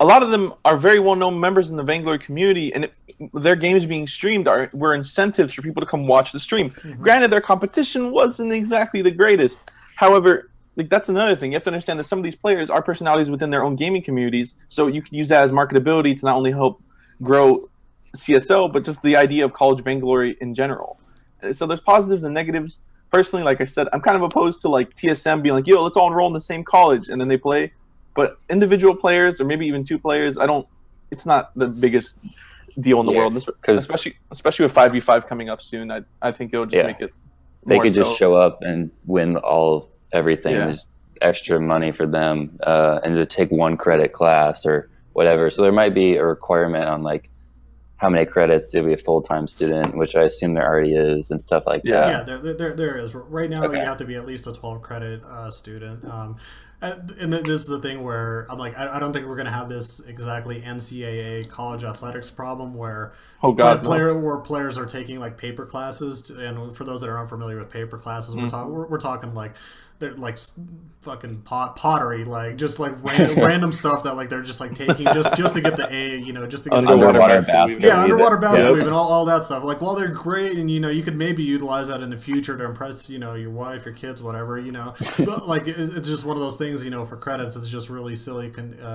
a lot of them are very well-known members in the Vainglory community, and their games being streamed were incentives for people to come watch the stream. Mm-hmm. Granted, their competition wasn't exactly the greatest. However, like, that's another thing. You have to understand that some of these players are personalities within their own gaming communities, so you can use that as marketability to not only help grow CSL, but just the idea of college Vainglory in general. So there's positives and negatives. Personally, like I said, I'm kind of opposed to like TSM being like, yo, let's all enroll in the same college, and then they play. But individual players, or maybe even two players, it's not the biggest deal in the world. Especially with 5v5 coming up soon, I think it'll just make it.
They could just show up and win everything. Yeah. There's extra money for them, and to take one credit class or whatever. So there might be a requirement on like how many credits to be a full-time student, which I assume there already is, and stuff like that.
Yeah, there is. Right now, you have to be at least a 12-credit student. And this is the thing where I'm like, I don't think we're going to have this exactly NCAA college athletics problem where where players are taking like paper classes. And for those that are unfamiliar with paper classes, we're talking like they're like fucking pottery, like just like random stuff that like they're just like taking just to get the A, just to get
underwater basket.
Yeah, underwater basket weave and all that stuff. Like, while they're great, and you could maybe utilize that in the future to impress your wife, your kids, whatever, but like it's just one of those things, for credits, it's just really silly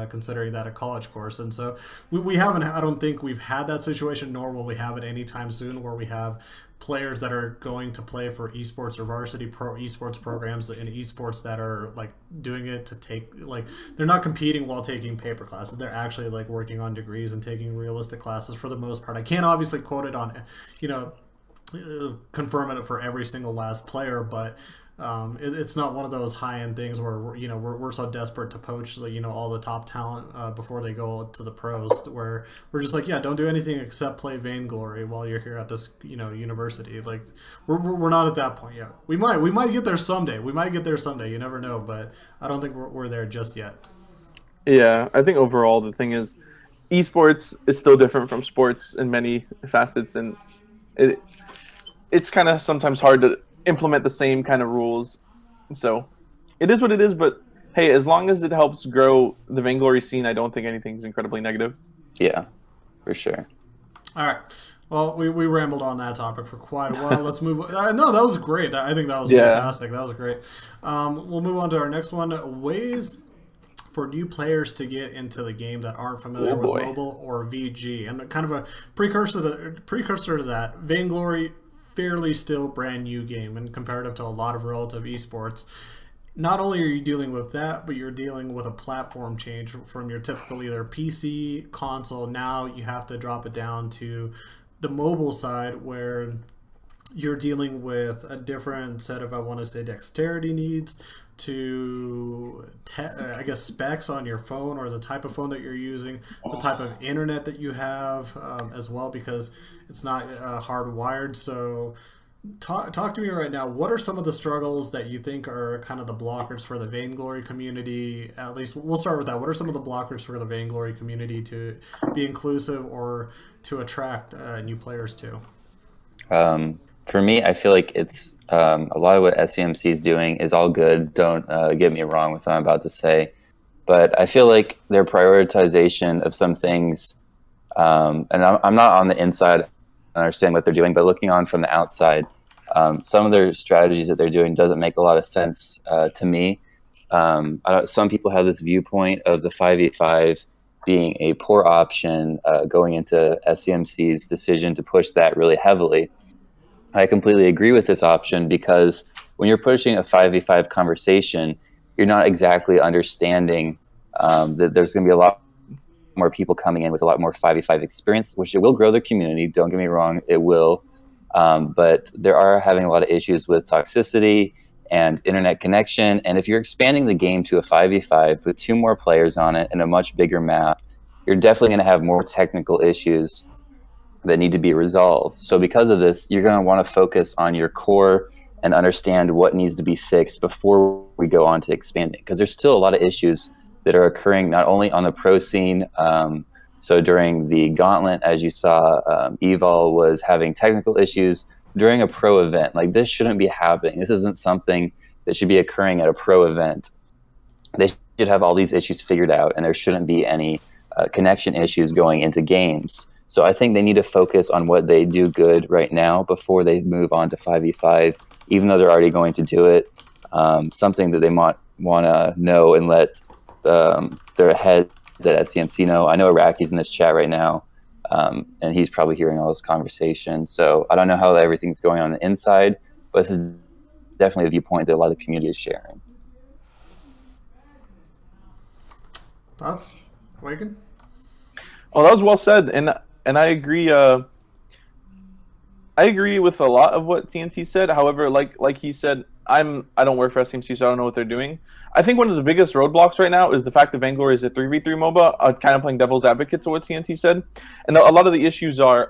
considering that a college course. And so we haven't, I don't think we've had that situation, nor will we have it anytime soon, where we have players that are going to play for esports or varsity pro esports programs in esports that are like doing it to take, like, they're not competing while taking paper classes. They're actually like working on degrees and taking realistic classes for the most part. I can't obviously quote it on, confirm it for every single last player, but it's not one of those high-end things where we're so desperate to poach all the top talent before they go to the pros, where we're just like, don't do anything except play Vainglory while you're here at this university. Like, we're not at that point yet. We might get there someday. You never know, but I don't think we're there just yet.
Yeah, I think overall the thing is, esports is still different from sports in many facets, and it's kind of sometimes hard to implement the same kind of rules. So it is what it is, but hey, as long as it helps grow the Vainglory scene, I don't think anything's incredibly negative.
Yeah, for sure.
All right. Well, we rambled on that topic for quite a while. Let's move on. No, that was great. I think that was fantastic. That was great. We'll move on to our next one. Ways for new players to get into the game that aren't familiar with mobile or VG. And kind of a precursor to that, Vainglory, fairly still brand new game and comparative to a lot of relative esports. Not only are you dealing with that, but you're dealing with a platform change from your typical either PC, console. Now you have to drop it down to the mobile side, where you're dealing with a different set of, I want to say, dexterity needs to specs on your phone, or the type of phone that you're using, the type of internet that you have as well, because it's not hardwired. So talk to me right now. What are some of the struggles that you think are kind of the blockers for the Vainglory community? At least we'll start with that. What are some of the blockers for the Vainglory community to be inclusive or to attract new players to?
For me, I feel like it's a lot of what SCMC is doing is all good. Don't get me wrong with what I'm about to say. But I feel like their prioritization of some things, and I'm not on the inside understanding what they're doing, but looking on from the outside, some of their strategies that they're doing doesn't make a lot of sense to me. Some people have this viewpoint of the 5v5 being a poor option going into SCMC's decision to push that really heavily. I completely agree with this option because when you're pushing a 5v5 conversation, you're not exactly understanding that there's going to be a lot more people coming in with a lot more 5v5 experience, which it will grow the community. Don't get me wrong, it will. But there are having a lot of issues with toxicity and internet connection. And if you're expanding the game to a 5v5 with 2 more players on it and a much bigger map, you're definitely going to have more technical issues that need to be resolved. So because of this, you're going to want to focus on your core and understand what needs to be fixed before we go on to expanding. Because there's still a lot of issues that are occurring not only on the pro scene. So during the gauntlet, as you saw, Evol was having technical issues during a pro event. Like, this shouldn't be happening. This isn't something that should be occurring at a pro event. They should have all these issues figured out, and there shouldn't be any connection issues going into games. So I think they need to focus on what they do good right now before they move on to 5v5, even though they're already going to do it. Something that they might want to know and let their heads at SCMC know. I know Iraqi's in this chat right now, and he's probably hearing all this conversation. So I don't know how everything's going on the inside, but this is definitely a viewpoint that a lot of the community is sharing.
Thoughts, Wagon?
Well, that was well said, and I agree. I agree with a lot of what TNT said. However, like he said, I don't work for SMC, so I don't know what they're doing. I think one of the biggest roadblocks right now is the fact that Vainglory is a 3v3 MOBA. Kind of playing devil's advocate to what TNT said, and a lot of the issues are.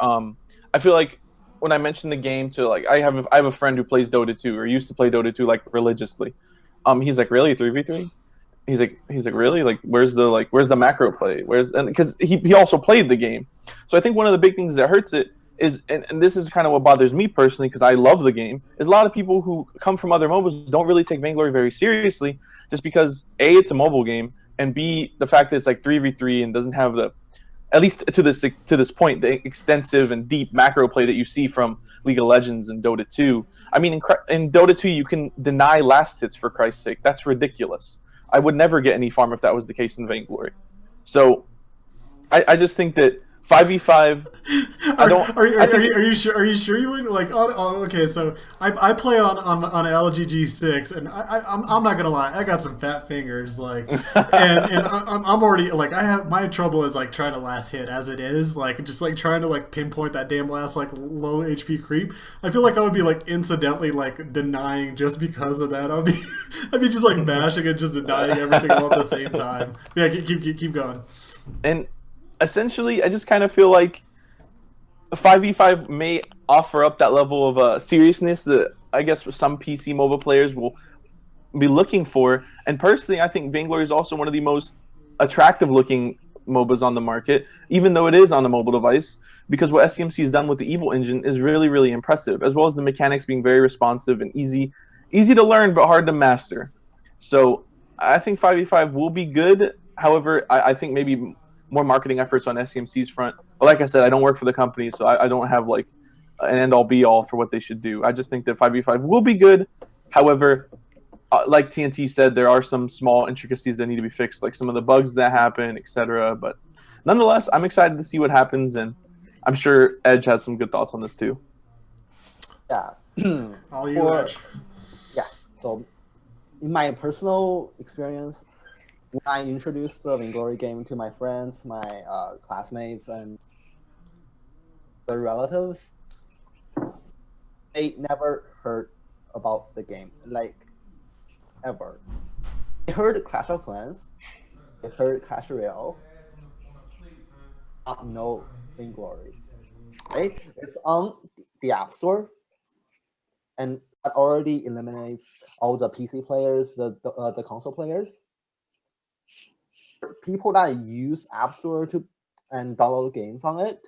I feel like when I mentioned the game to I have a friend who plays Dota 2 or used to play Dota 2 religiously. He's like, really 3v3? He's like really, where's the macro play, and because he also played the game. So I think one of the big things that hurts it is, and this is kind of what bothers me personally because I love the game, is a lot of people who come from other MOBAs don't really take Vainglory very seriously, just because A, it's a mobile game, and B, the fact that it's 3v3 and doesn't have the, at least to this point, the extensive and deep macro play that you see from League of Legends and Dota 2. I mean, in Dota 2 you can deny last hits, for Christ's sake. That's ridiculous. I would never get any farm if that was the case in Vainglory. So I just think that 5v5.
Are you sure? Are you sure you wouldn't okay, so I play on LGG6, and I'm not gonna lie, I got some fat fingers, and I'm already I have my trouble is trying to last hit as it is, just trying to pinpoint that damn last low HP creep. I feel like I would be incidentally denying just because of that. I'd be just bashing and just denying everything all at the same time. Yeah, keep going.
And essentially, I just kind of feel like 5v5 may offer up that level of seriousness that I guess some PC MOBA players will be looking for. And personally, I think Vainglory is also one of the most attractive-looking MOBAs on the market, even though it is on a mobile device, because what SCMC has done with the Evil engine is really, really impressive, as well as the mechanics being very responsive and easy to learn but hard to master. So I think 5v5 will be good. However, I think maybe more marketing efforts on SCMC's front. But like I said, I don't work for the company, so I don't have an end-all be-all for what they should do. I just think that 5v5 will be good. However, like TNT said, there are some small intricacies that need to be fixed, like some of the bugs that happen, etc. But nonetheless, I'm excited to see what happens, and I'm sure Edge has some good thoughts on this too.
Yeah.
All you, Edge.
Yeah. So, in my personal experience, when I introduced the Vainglory game to my friends, my classmates, and their relatives, they never heard about the game, ever. They heard Clash of Clans, they heard Clash Royale, not know Vainglory, right? It's on the App Store, and that already eliminates all the PC players, the console players. People that use App Store and download games on it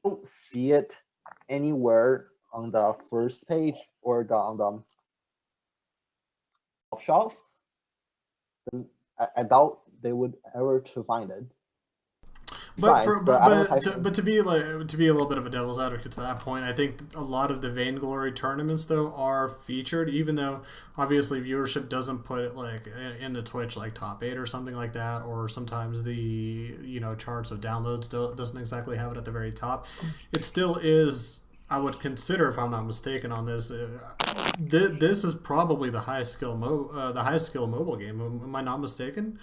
don't see it anywhere on the first page or on the top shelf. Then I doubt they would ever to find it.
But to be a little bit of a devil's advocate to that point, I think a lot of the Vainglory tournaments though are featured, even though obviously viewership doesn't put it in the Twitch top 8 or something like that, or sometimes the charts of downloads still doesn't exactly have it at the very top. It still is I would consider, if I'm not mistaken on this, this is probably the highest skill mobile game. Am I not mistaken?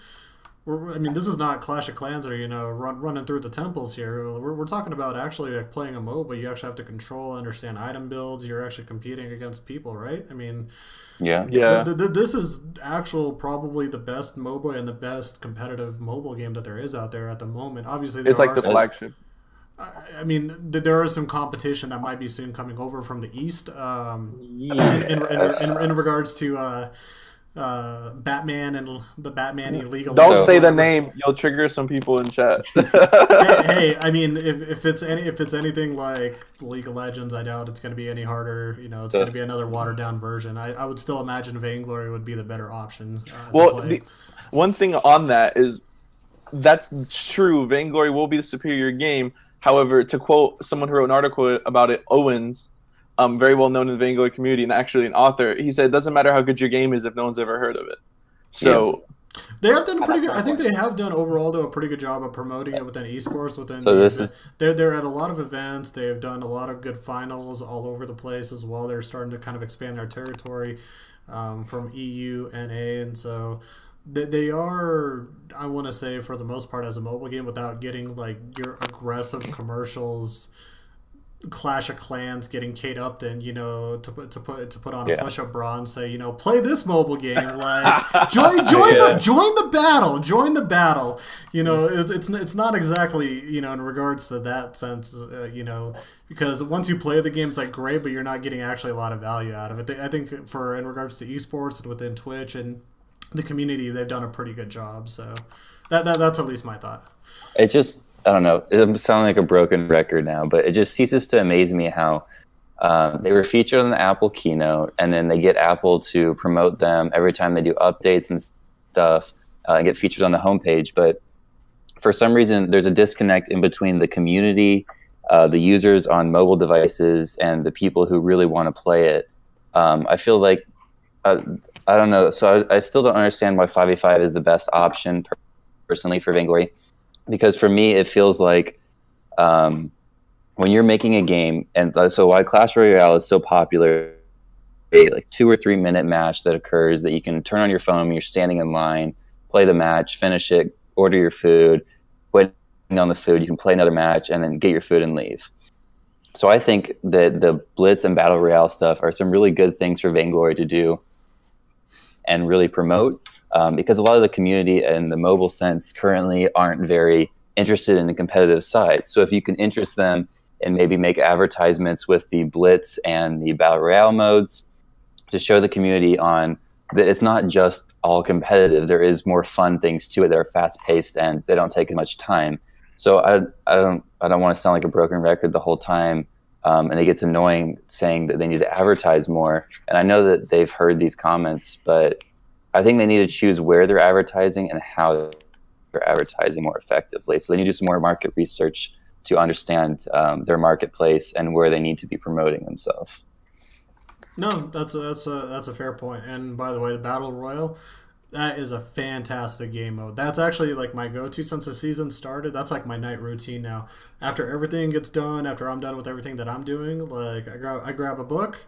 I mean, this is not Clash of Clans or running through the temples here. We're talking about actually like playing a MOBA. You actually have to control, understand item builds. You're actually competing against people, right? I mean,
Yeah.
this is probably the best MOBA and the best competitive mobile game that there is out there at the moment. Obviously,
It's like the flagship.
I mean, there is some competition that might be soon coming over from the east. In regards to Batman and the Batman illegal.
Don't say the name; you'll trigger some people in chat.
hey, I mean, if it's anything like League of Legends, I doubt it's going to be any harder. It's going to be another watered down version. I would still imagine Vainglory would be the better option. To play.
One thing on that is that's true. Vainglory will be the superior game. However, to quote someone who wrote an article about it, Owens, very well known in the Vainglory community and actually an author, he said it doesn't matter how good your game is if no one's ever heard of it. So
they have done a pretty good. I think they have done overall a pretty good job of promoting it within esports. They're at a lot of events. They've done a lot of good finals all over the place as well. They're starting to kind of expand their territory from EU, NA, and so. They are, I want to say, for the most part, as a mobile game, without getting like your aggressive commercials, Clash of Clans, getting Kate Upton, to put on a push-up bra and say, play this mobile game, like join the battle. It's not exactly in regards to that sense, because once you play the game, it's like great, but you're not getting actually a lot of value out of it. I think in regards to esports and within Twitch and the community, they've done a pretty good job. So that's at least my thought.
It just, I don't know, it sounds like a broken record now, but it just ceases to amaze me how they were featured on the Apple keynote, and then they get Apple to promote them every time they do updates and stuff, and get featured on the homepage. But for some reason, there's a disconnect in between the community, the users on mobile devices, and the people who really want to play it. I feel like I don't know. So I still don't understand why 5v5 is the best option personally for Vainglory, because for me it feels like when you're making a game, and so why Clash Royale is so popular, a like 2 or 3 minute match that occurs that you can turn on your phone when you're standing in line, play the match, finish it, order your food, waiting on the food, you can play another match, and then get your food and leave. So I think that the Blitz and Battle Royale stuff are some really good things for Vainglory to do and really promote, because a lot of the community in the mobile sense currently aren't very interested in the competitive side. So if you can interest them and maybe make advertisements with the Blitz and the Battle Royale modes to show the community on that it's not just all competitive. There is more fun things to it that are fast paced and they don't take as much time. So I don't want to sound like a broken record the whole time. And it gets annoying saying that they need to advertise more. And I know that they've heard these comments, but I think they need to choose where they're advertising and how they're advertising more effectively. So they need to do some more market research to understand their marketplace and where they need to be promoting themselves.
No, that's a fair point. And by the way, the Battle Royale, that is a fantastic game mode. That's actually like my go-to since the season started. That's like my night routine now. After everything gets done, after I'm done with everything that I'm doing, like I grab a book,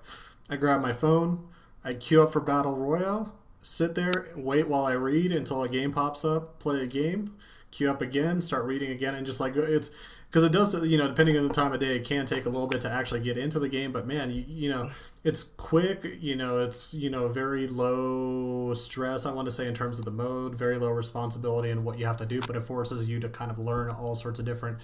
I grab my phone, I queue up for Battle Royale, sit there, wait while I read until a game pops up, play a game, queue up again, start reading again, and just like it's because it does, depending on the time of day, it can take a little bit to actually get into the game. But man, it's quick. It's very low stress. I want to say in terms of the mode, very low responsibility and what you have to do. But it forces you to kind of learn all sorts of different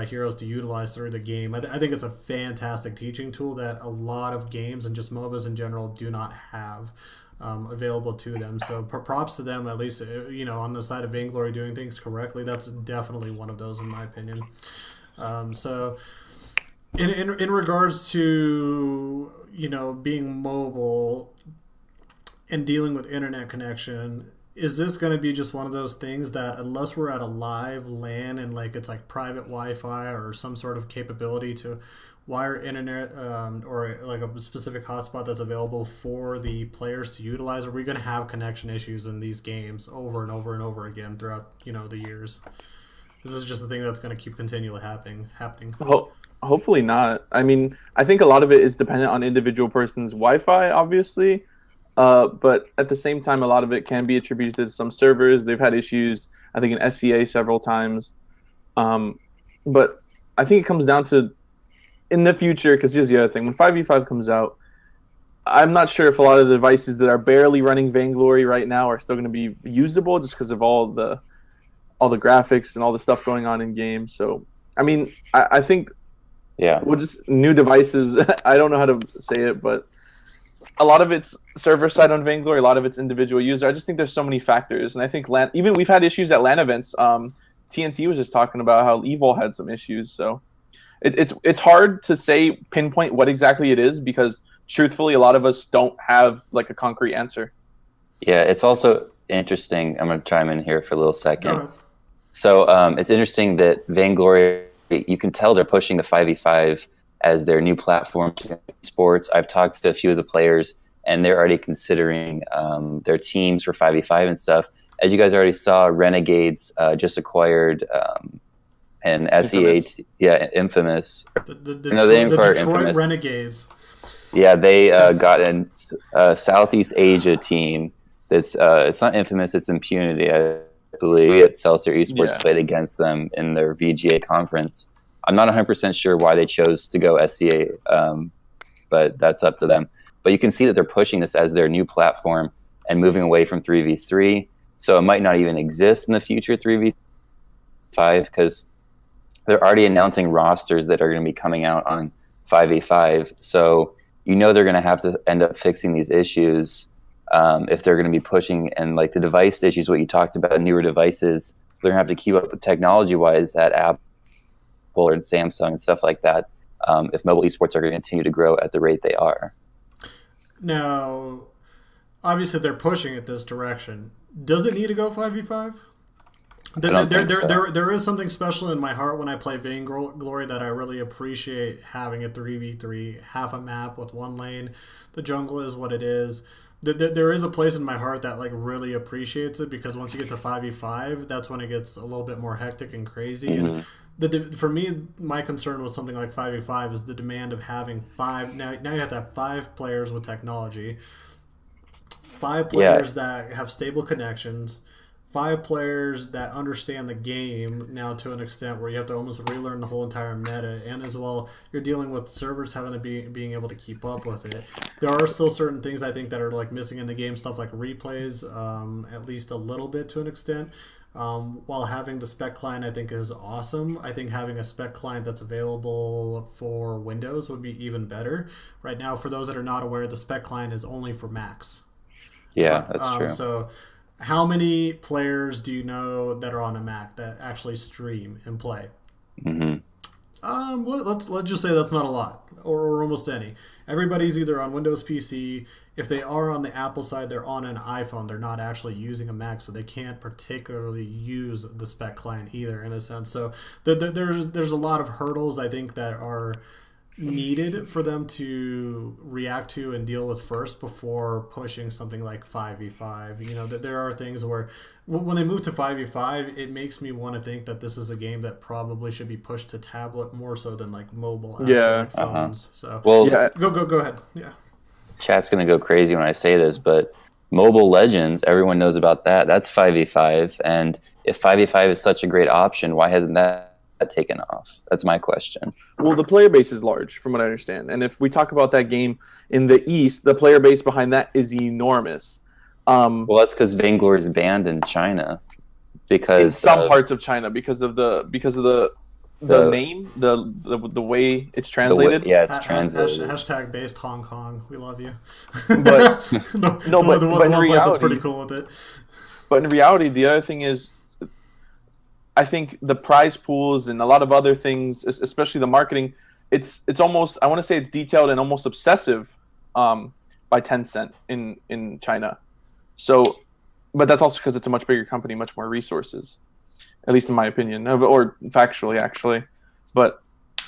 heroes to utilize through the game. I think it's a fantastic teaching tool that a lot of games and just MOBAs in general do not have available to them. So props to them, at least, on the side of Vainglory doing things correctly. That's definitely one of those in my opinion. So in regards to, being mobile and dealing with internet connection, is this going to be just one of those things that unless we're at a live LAN and like it's like private Wi-Fi or some sort of capability to wire internet or like a specific hotspot that's available for the players to utilize, are we going to have connection issues in these games over and over and over again throughout the years? This is just a thing that's going to keep continually happening.
Hopefully not. I mean, I think a lot of it is dependent on individual person's Wi-Fi, obviously. But at the same time, a lot of it can be attributed to some servers. They've had issues, I think, in SEA several times. Um, but I think it comes down to in the future, because here's the other thing: when 5v5 comes out, I'm not sure if a lot of the devices that are barely running Vainglory right now are still going to be usable, just because of all the graphics and all the stuff going on in game. So, I mean, I think we'll just new devices. I don't know how to say it, but a lot of it's server side on Vainglory, a lot of it's individual user. I just think there's so many factors, and I think even we've had issues at LAN events. TNT was just talking about how Evil had some issues, so it's hard to say pinpoint what exactly it is because truthfully, a lot of us don't have like a concrete answer.
Yeah, it's also interesting. I'm going to chime in here for a little second. So it's interesting that Vainglory, you can tell they're pushing the 5v5 as their new platform to sports. I've talked to a few of the players, and they're already considering their teams for 5v5 and stuff. As you guys already saw, Renegades just acquired an SEA, Infamous.
The Detroit Renegades.
Yeah, they got a Southeast Asia team. That's it's not Infamous, it's Impunity. I believe Celsius Esports played against them in their VGA conference. I'm not 100% sure why they chose to go SCA, but that's up to them. But you can see that they're pushing this as their new platform and moving away from 3v3. So it might not even exist in the future, 3v5, because they're already announcing rosters that are going to be coming out on 5v5. So you know they're going to have to end up fixing these issues if they're going to be pushing. And like the device issues, what you talked about, newer devices, they're going to have to keep up with technology-wise at Apple or Samsung and stuff like that if mobile esports are going to continue to grow at the rate they are.
Now, obviously they're pushing it this direction. Does it need to go 5v5? There is something special in my heart when I play Vainglory that I really appreciate having a 3v3, half a map with one lane. The jungle is what it is. There is a place in my heart that like really appreciates it because once you get to 5v5, that's when it gets a little bit more hectic and crazy. Mm-hmm. And for me, my concern with something like 5v5 is the demand of having five. Now you have to have 5 players with technology, 5 players that have stable connections, 5 players that understand the game now to an extent where you have to almost relearn the whole entire meta, and as well you're dealing with servers having to being able to keep up with it. There are still certain things I think that are like missing in the game, stuff like replays, at least a little bit to an extent. While having the spec client I think is awesome, I think having a spec client that's available for Windows would be even better. Right now, for those that are not aware, the spec client is only for Macs.
Yeah, that's true.
So how many players do you know that are on a Mac that actually stream and play?
Mm-hmm.
Let's just say that's not a lot, or almost any. Everybody's either on Windows PC. If they are on the Apple side, they're on an iPhone. They're not actually using a Mac, so they can't particularly use the spec client either, in a sense. So there's a lot of hurdles I think that are needed for them to react to and deal with first before pushing something like 5v5. You know, that there are things where when they move to 5v5, it makes me want to think that this is a game that probably should be pushed to tablet more so than like mobile apps like phones. So go ahead. Yeah.
Chat's going to go crazy when I say this, but Mobile Legends, everyone knows about that. That's 5v5, and if 5v5 is such a great option, why hasn't that taken off? That's my question.
Well, the player base is large from what I understand, and if we talk about that game in the East, the player base behind that is enormous.
Well, that's because Vainglory is banned in China because
in some parts of China because of the name, the way it's translated.
It's translated.
Hashtag based Hong Kong. We love you.
But
the one place that's pretty cool with it.
But in reality, the other thing is, I think the prize pools and a lot of other things, especially the marketing, it's almost, I want to say it's detailed and almost obsessive by Tencent in China. So, but that's also because it's a much bigger company, much more resources, at least in my opinion, or factually actually. But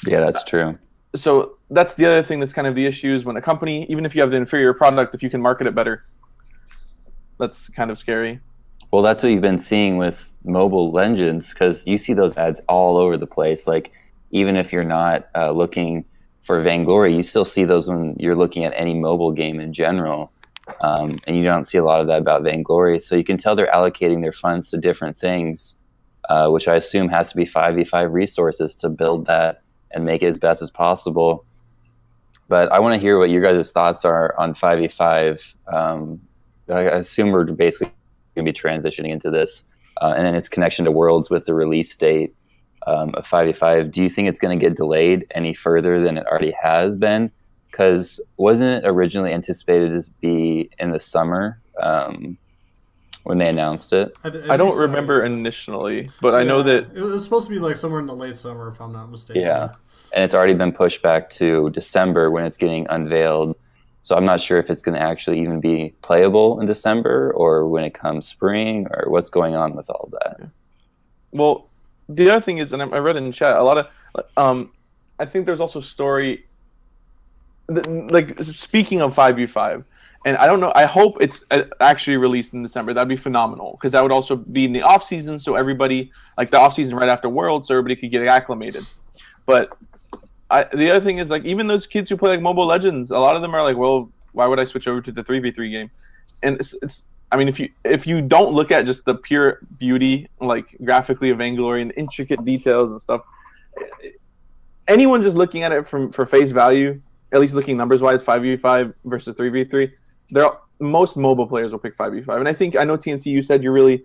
yeah, that's true.
So that's the other thing that's kind of the issue is when a company, even if you have the inferior product, if you can market it better, that's kind of scary.
Well, that's what you've been seeing with Mobile Legends, because you see those ads all over the place. Like, even if you're not looking for Vainglory, you still see those when you're looking at any mobile game in general. And you don't see a lot of that about Vainglory. So you can tell they're allocating their funds to different things, which I assume has to be 5v5 resources to build that and make it as best as possible. But I want to hear what your guys' thoughts are on 5v5. I assume we're basically going to be transitioning into this. And then its connection to Worlds with the release date of 5v5. Do you think it's going to get delayed any further than it already has been? Because wasn't it originally anticipated to be in the summer when they announced it?
I don't remember initially, but I know that
it was supposed to be like somewhere in the late summer, if I'm not mistaken.
Yeah, and it's already been pushed back to December when it's getting unveiled. So I'm not sure if it's going to actually even be playable in December or when it comes spring or what's going on with all that.
Well, the other thing is, and I read it in chat, a lot of, I think there's also story, like speaking of 5v5, and I don't know, I hope it's actually released in December. That'd be phenomenal, because that would also be in the off season, so everybody, like the off season right after Worlds, so everybody could get acclimated. But the other thing is, like, even those kids who play like Mobile Legends, a lot of them are like, well, why would I switch over to the 3v3 game? And it's I mean, if you don't look at just the pure beauty, like graphically of Vainglory and intricate details and stuff, anyone just looking at it for face value, at least looking numbers wise, 5v5 versus 3v3, most mobile players will pick 5v5. And I know TNT, you said you're really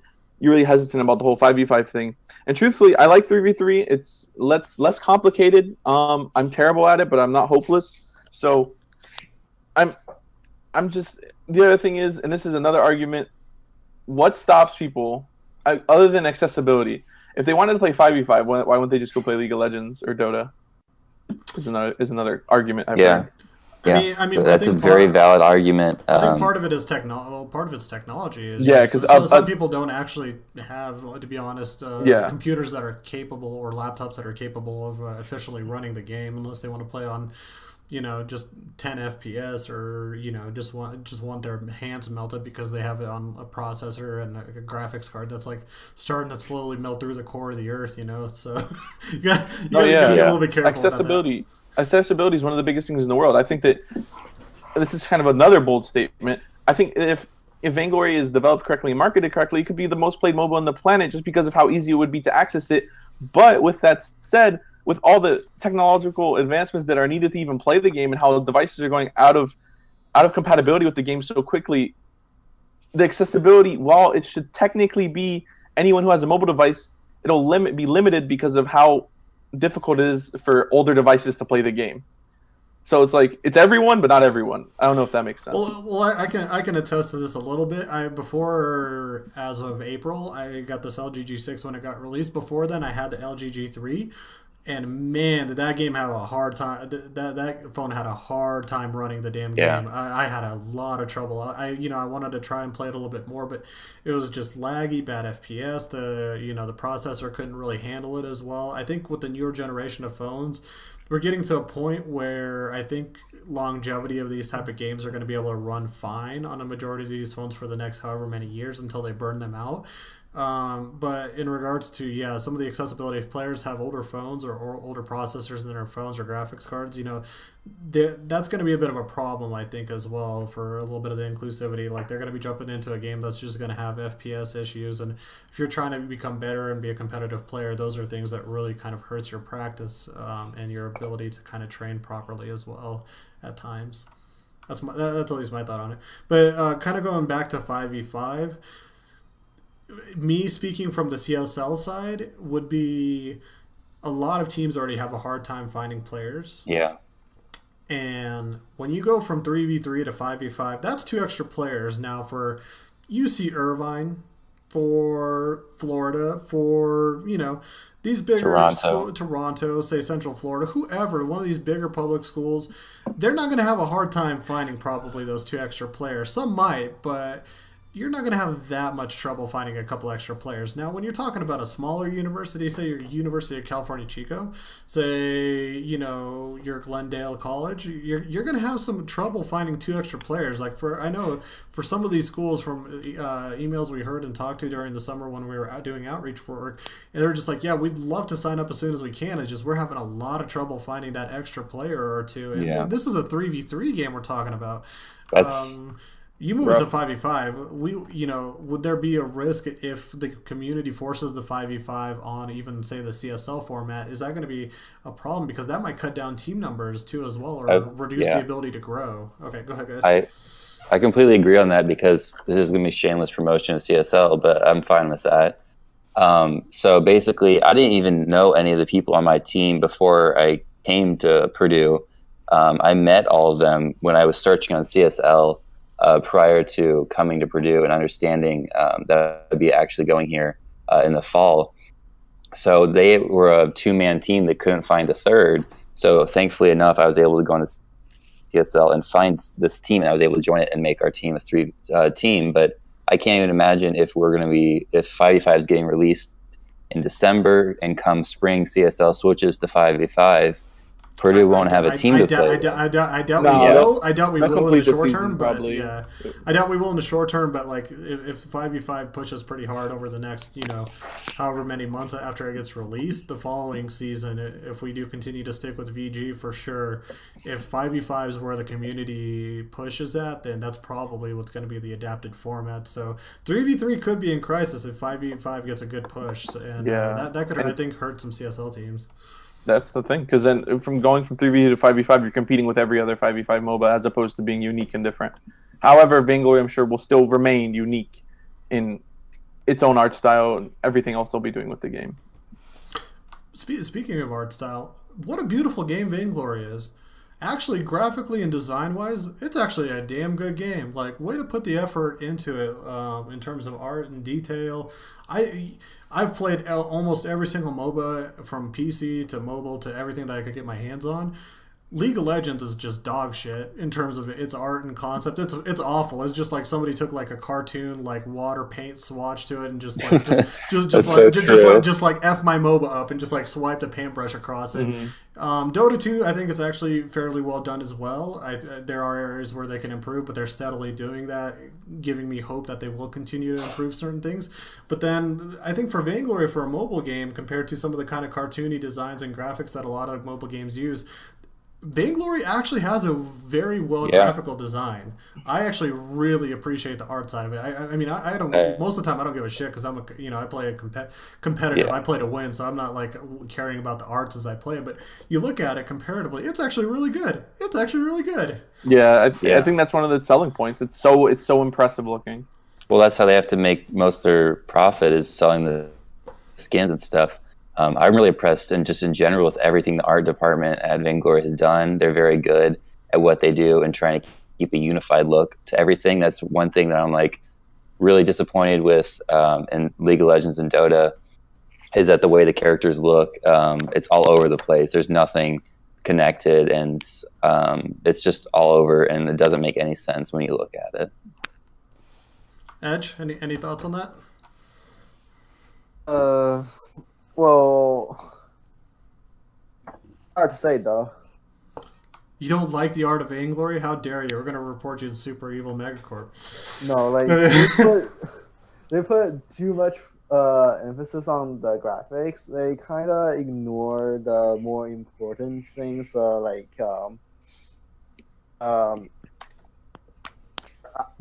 hesitant about the whole 5v5 thing. And truthfully, I like 3v3. It's less complicated. I'm terrible at it, but I'm not hopeless. So I'm just, the other thing is, and this is another argument, what stops people other than accessibility? If they wanted to play 5v5, why wouldn't they just go play League of Legends or Dota? Is another argument I've heard.
Yeah,
I mean,
that's a very valid argument.
I think part of it is part of it's technology.
Because
some people don't actually have, to be honest, computers that are capable or laptops that are capable of efficiently running the game, unless they want to play on, just 10 FPS or just want their hands melted because they have it on a processor and a graphics card that's like starting to slowly melt through the core of the earth. So you got to be a little bit careful.
Accessibility. Accessibility is one of the biggest things in the world. I think that this is kind of another bold statement. I think if Vainglory is developed correctly and marketed correctly, it could be the most played mobile on the planet just because of how easy it would be to access it. But with that said, with all the technological advancements that are needed to even play the game and how the devices are going out of compatibility with the game so quickly, the accessibility, while it should technically be anyone who has a mobile device, it'll be limited because of how difficult it is for older devices to play the game. So it's like it's everyone, but not everyone. I don't know if that makes sense.
Well, I can attest to this a little bit. Before, as of April, I got this LG G6 when it got released. Before then, I had the LG G3, and man, did that game have a hard time. That phone had a hard time running the damn game. I had a lot of trouble. I wanted to try and play it a little bit more, but it was just laggy, bad FPS. The processor couldn't really handle it as well. I think with the newer generation of phones, we're getting to a point where I think longevity of these type of games are going to be able to run fine on a majority of these phones for the next however many years until they burn them out. But in regards to some of the accessibility, if players have older phones or older processors in their phones or graphics cards, that's going to be a bit of a problem, I think, as well, for a little bit of the inclusivity. Like, they're going to be jumping into a game that's just going to have FPS issues, and if you're trying to become better and be a competitive player, those are things that really kind of hurts your practice and your ability to kind of train properly as well at times. That's at least my thought on it. But kind of going back to 5v5, me speaking from the CSL side would be a lot of teams already have a hard time finding players.
Yeah.
And when you go from 3v3 to 5v5, that's 2 extra players. Now for UC Irvine, for Florida, for, these bigger Toronto, say Central Florida, whoever, one of these bigger public schools, they're not going to have a hard time finding probably those 2 extra players. Some might, but you're not going to have that much trouble finding a couple extra players. Now, when you're talking about a smaller university, say your University of California, Chico, say, your Glendale College, you're going to have some trouble finding two extra players. Like I know for some of these schools from emails we heard and talked to during the summer when we were out doing outreach work, and they're just like, yeah, we'd love to sign up as soon as we can. It's just we're having a lot of trouble finding that extra player or two. And this is a 3v3 game we're talking about.
That's
you move it to 5v5. Would there be a risk if the community forces the 5v5 on even say the CSL format? Is that going to be a problem because that might cut down team numbers too as well, or reduce the ability to grow? Okay, go ahead, guys.
I completely agree on that because this is going to be shameless promotion of CSL, but I'm fine with that. So basically, I didn't even know any of the people on my team before I came to Purdue. I met all of them when I was searching on CSL prior to coming to Purdue and understanding that I'd be actually going here in the fall. So they were a two-man team that couldn't find a third. So thankfully enough, I was able to go into CSL and find this team, and I was able to join it and make our team a three team. But I can't even imagine if 5v5 is getting released in December and come spring CSL switches to 5v5, Purdue won't have a team to play.
I doubt we will. I doubt we will in the short term,
probably.
But I doubt we will in the short term. But like, if 5v5 pushes pretty hard over the next, however many months after it gets released, the following season, if we do continue to stick with VG for sure, if 5v5 is where the community pushes at, then that's probably what's going to be the adapted format. So 3v3 could be in crisis if 5v5 gets a good push, and that could I think hurt some CSL teams.
That's the thing, because then from going from 3v to 5v5, you're competing with every other 5v5 MOBA as opposed to being unique and different. However, Vainglory, I'm sure, will still remain unique in its own art style and everything else they'll be doing with the game.
Speaking of art style, what a beautiful game Vainglory is. Actually, graphically and design-wise, it's actually a damn good game. Like, way to put the effort into it in terms of art and detail. I've played almost every single MOBA from PC to mobile to everything that I could get my hands on. League of Legends is just dog shit in terms of its art and concept. It's awful. It's just like somebody took like a cartoon like water paint swatch to it and just like just like F my MOBA up and just like swiped a paintbrush across it. Mm-hmm. Dota 2, I think it's actually fairly well done as well. There are areas where they can improve, but they're steadily doing that, giving me hope that they will continue to improve certain things. But then I think for Vainglory, for a mobile game, compared to some of the kind of cartoony designs and graphics that a lot of mobile games use, Vainglory actually has a very graphical design. I actually really appreciate the art side of it. I mean, I don't most of the time I don't give a shit because I play a competitive. Yeah. I play to win, so I'm not like caring about the arts as I play. But you look at it comparatively, it's actually really good.
Yeah, I think that's one of the selling points. It's so impressive looking.
Well, that's how they have to make most of their profit, is selling the skins and stuff. I'm really impressed, and just in general, with everything the art department at Vainglory has done. They're very good at what they do and trying to keep a unified look to everything. That's one thing that I'm like really disappointed with in League of Legends and Dota, is that the way the characters look, it's all over the place. There's nothing connected, and it's just all over, and it doesn't make any sense when you look at it.
Edge, any thoughts on that?
Well, hard to say though.
You don't like the art of Vainglory? How dare you? We're gonna report you to Super Evil Megacorp.
No, like they put too much emphasis on the graphics. They kind of ignore the more important things,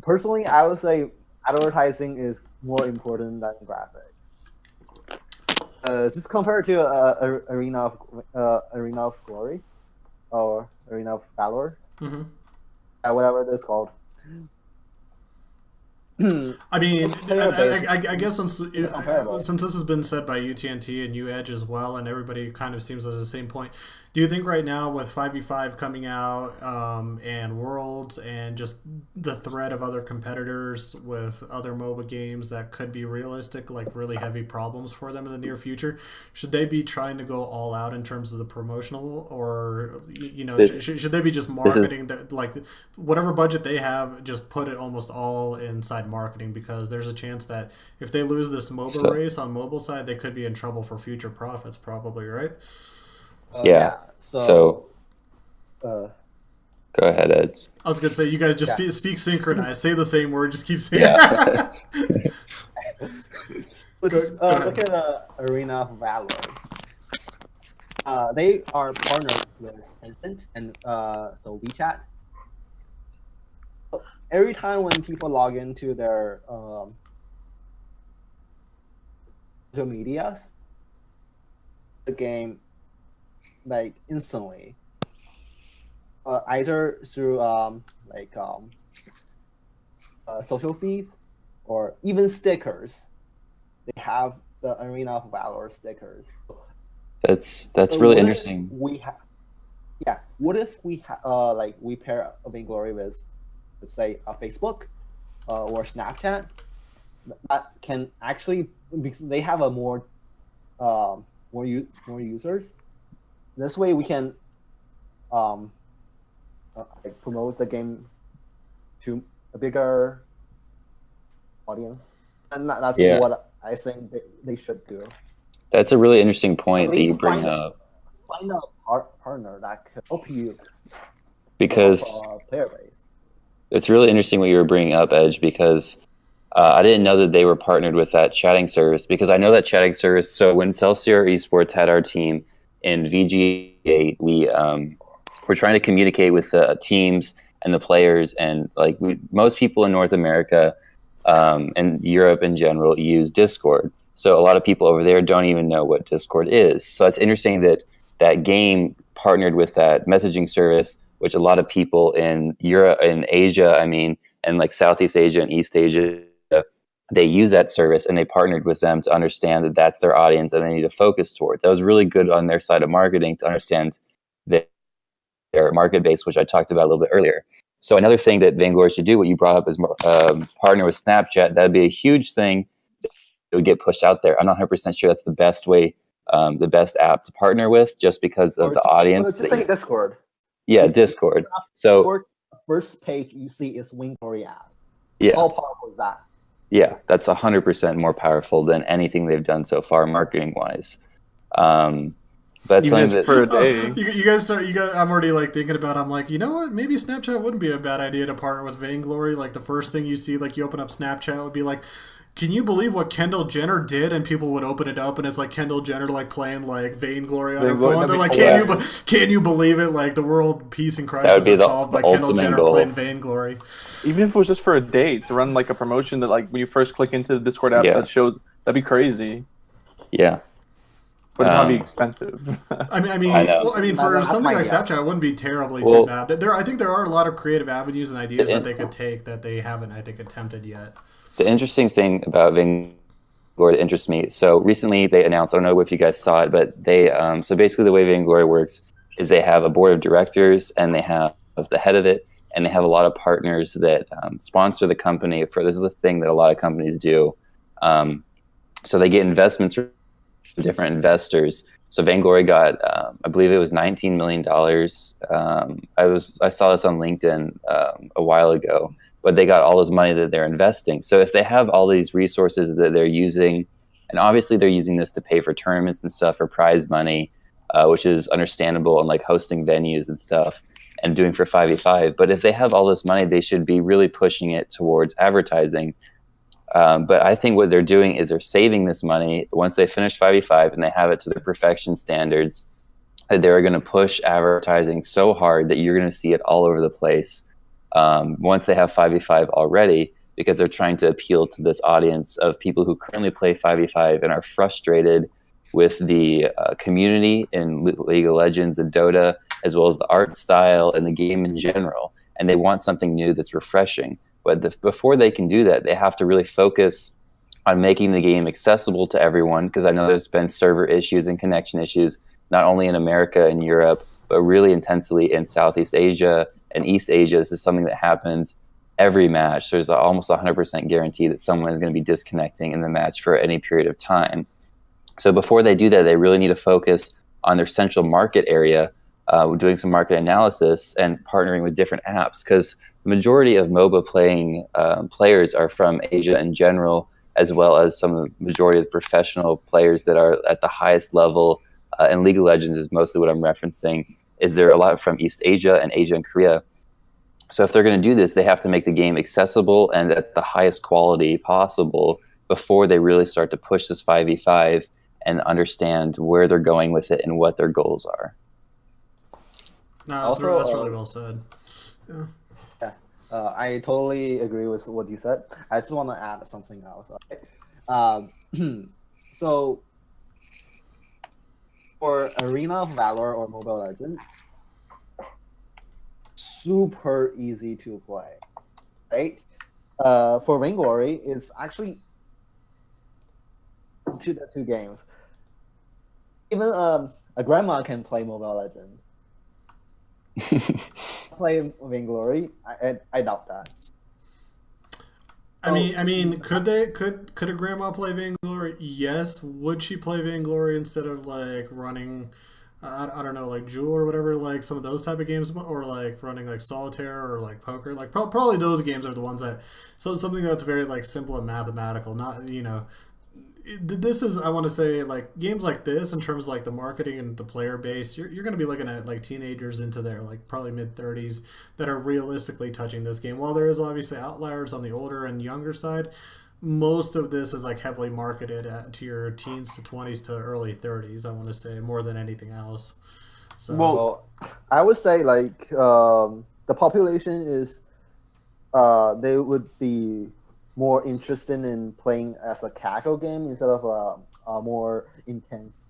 personally, I would say advertising is more important than graphics. Just compared to Arena of Glory or Arena of Valor, whatever it is called.
I mean, I guess since this has been said by UTNT and UEdge as well, and everybody kind of seems at the same point, do you think right now with 5v5 coming out and Worlds and just the threat of other competitors with other MOBA games that could be realistic, like really heavy problems for them in the near future, should they be trying to go all out in terms of the promotional, or should they be just marketing like whatever budget they have, just put it almost all inside marketing, because there's a chance that if they lose this MOBA race on mobile side, they could be in trouble for future profits, probably, right?
Yeah. So
uh,
go ahead, Ed.
I was going to say, you guys just speak synchronized. Say the same word, just keep saying
Yeah.
let's look at Arena of Valor. They are partnered with Tencent and so WeChat. Every time when people log into their social medias, the game like instantly, either through social feed or even stickers. They have the Arena of Valor stickers.
That's
So
really
what if
interesting.
What if we we pair a Vainglory with, let's say, a Facebook or Snapchat that can actually, because they have a more users. This way we can promote the game to a bigger audience, and that's what I think they should do.
That's a really interesting point that you bring up.
Find a partner that could help you,
because
player base.
It's really interesting what you were bringing up, Edge, because I didn't know that they were partnered with that chatting service, because I know that chatting service. So when Celsior Esports had our team in VG8, we were trying to communicate with the teams and the players, and most people in North America and Europe in general use Discord. So a lot of people over there don't even know what Discord is. So it's interesting that that game partnered with that messaging service, which a lot of people in Europe and Asia, and like Southeast Asia and East Asia, they use that service, and they partnered with them to understand that that's their audience and they need to focus towards. That was really good on their side of marketing to understand their market base, which I talked about a little bit earlier. So another thing that Vainglory should do, what you brought up, is partner with Snapchat. That'd be a huge thing. It would get pushed out there. I'm not 100% sure that's the best way, the best app to partner with, just because of the audience.
Just like Discord.
Yeah, Discord. So
first page you see is Vainglory app.
Yeah.
How powerful is that?
Yeah, that's 100% more powerful than anything they've done so far, marketing wise. That's
even
something
for a day.
You guys, I'm already thinking about. I'm like, you know what? Maybe Snapchat wouldn't be a bad idea to partner with Vainglory. Like the first thing you see, you open up Snapchat, would be like, can you believe what Kendall Jenner did? And people would open it up, and it's like Kendall Jenner playing Vainglory on her phone. They're like, can you believe it? Like the world peace and crisis is solved by Kendall Jenner playing Vainglory.
Even if it was just for a day, to run a promotion that when you first click into the Discord app that shows, that'd be crazy.
Yeah.
But it'd probably be expensive.
I mean, for something like Snapchat, it wouldn't be terribly too bad. I think there are a lot of creative avenues and ideas that they could take that they haven't, I think, attempted yet.
The interesting thing about Vainglory that interests me, so recently they announced, I don't know if you guys saw it, but they, so basically the way Vainglory works is they have a board of directors, and they have the head of it, and they have a lot of partners that sponsor the company. This is a thing that a lot of companies do. So they get investments from different investors. So Vainglory got, I believe it was $19 million. I saw this on LinkedIn a while ago. But they got all this money that they're investing. So if they have all these resources that they're using, and obviously they're using this to pay for tournaments and stuff, for prize money, which is understandable, and hosting venues and stuff, and doing for 5v5. But if they have all this money, they should be really pushing it towards advertising. But I think what they're doing is they're saving this money once they finish 5v5 and they have it to their perfection standards, that they're going to push advertising so hard that you're going to see it all over the place. Once they have 5v5 already, because they're trying to appeal to this audience of people who currently play 5v5 and are frustrated with the community in League of Legends and Dota, as well as the art style and the game in general. And they want something new that's refreshing. But before they can do that, they have to really focus on making the game accessible to everyone, because I know there's been server issues and connection issues, not only in America and Europe, but really intensely in Southeast Asia and East Asia. This is something that happens every match. There's almost 100% guarantee that someone is going to be disconnecting in the match for any period of time. So before they do that, they really need to focus on their central market area, doing some market analysis and partnering with different apps. Because the majority of MOBA playing players are from Asia in general, as well as some of the majority of the professional players that are at the highest level. And League of Legends is mostly what I'm referencing. Is there a lot from East Asia and Asia and Korea? So if they're going to do this, they have to make the game accessible and at the highest quality possible before they really start to push this 5v5 and understand where they're going with it and what their goals are.
No, that's really well said. Yeah.
I totally agree with what you said. I just want to add something else. So, for Arena of Valor or Mobile Legends, super easy to play, right? For Vainglory, it's actually the two games. Even a grandma can play Mobile Legends. Play Vainglory? I doubt that.
I mean, could a grandma play Vainglory? Yes. Would she play Vainglory instead of like running, I don't know, like Jewel or whatever, like some of those type of games, or like running like solitaire or like poker? Like probably those games are the ones that something that's very like simple and mathematical. Not this is, I want to say, like games like this in terms of like the marketing and the player base, you're going to be looking at like teenagers into their like probably mid-30s that are realistically touching this game. While there is obviously outliers on the older and younger side, most of this is like heavily marketed to your teens to 20s to early 30s, I want to say, more than anything else. So
Well, I would say like the population is they would be more interested in playing as a casual game instead of a more intense.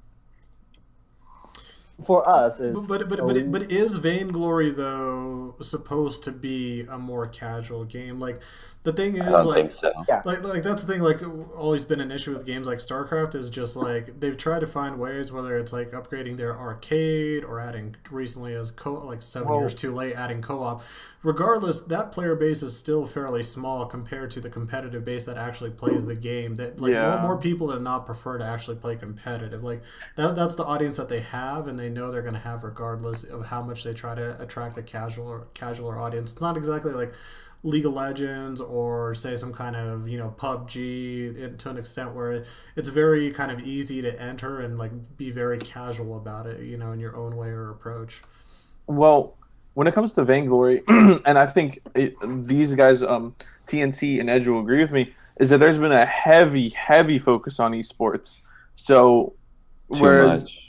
For us, it's,
but is Vainglory though supposed to be a more casual game? Like the thing is,
I don't
like,
think so.
Yeah.
like that's the thing. Like always been an issue with games like StarCraft is just like they've tried to find ways, whether it's like upgrading their arcade or adding recently as like 7 years too late adding co-op. Regardless, that player base is still fairly small compared to the competitive base that actually plays the game. That like more people than not prefer to actually play competitive. Like that's the audience that they have, and they know they're going to have regardless of how much they try to attract a casual audience. It's not exactly like League of Legends or say some kind of PUBG to an extent where it's very kind of easy to enter and like be very casual about it, in your own way or approach.
Well, when it comes to Vainglory, and I think these guys, TNT and Edge will agree with me, is that there's been a heavy focus on esports. So, whereas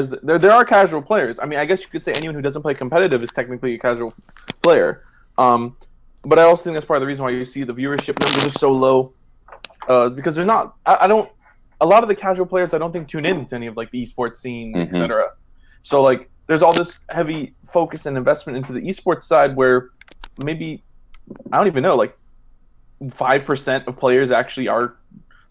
there are casual players. I mean, I guess you could say anyone who doesn't play competitive is technically a casual player. But I also think that's part of the reason why you see the viewership numbers are so low, because there's not. I don't. A lot of the casual players I don't think tune in to any of like the esports scene, etc. So like, there's all this heavy focus and investment into the esports side where maybe I don't even know, like 5% of players actually are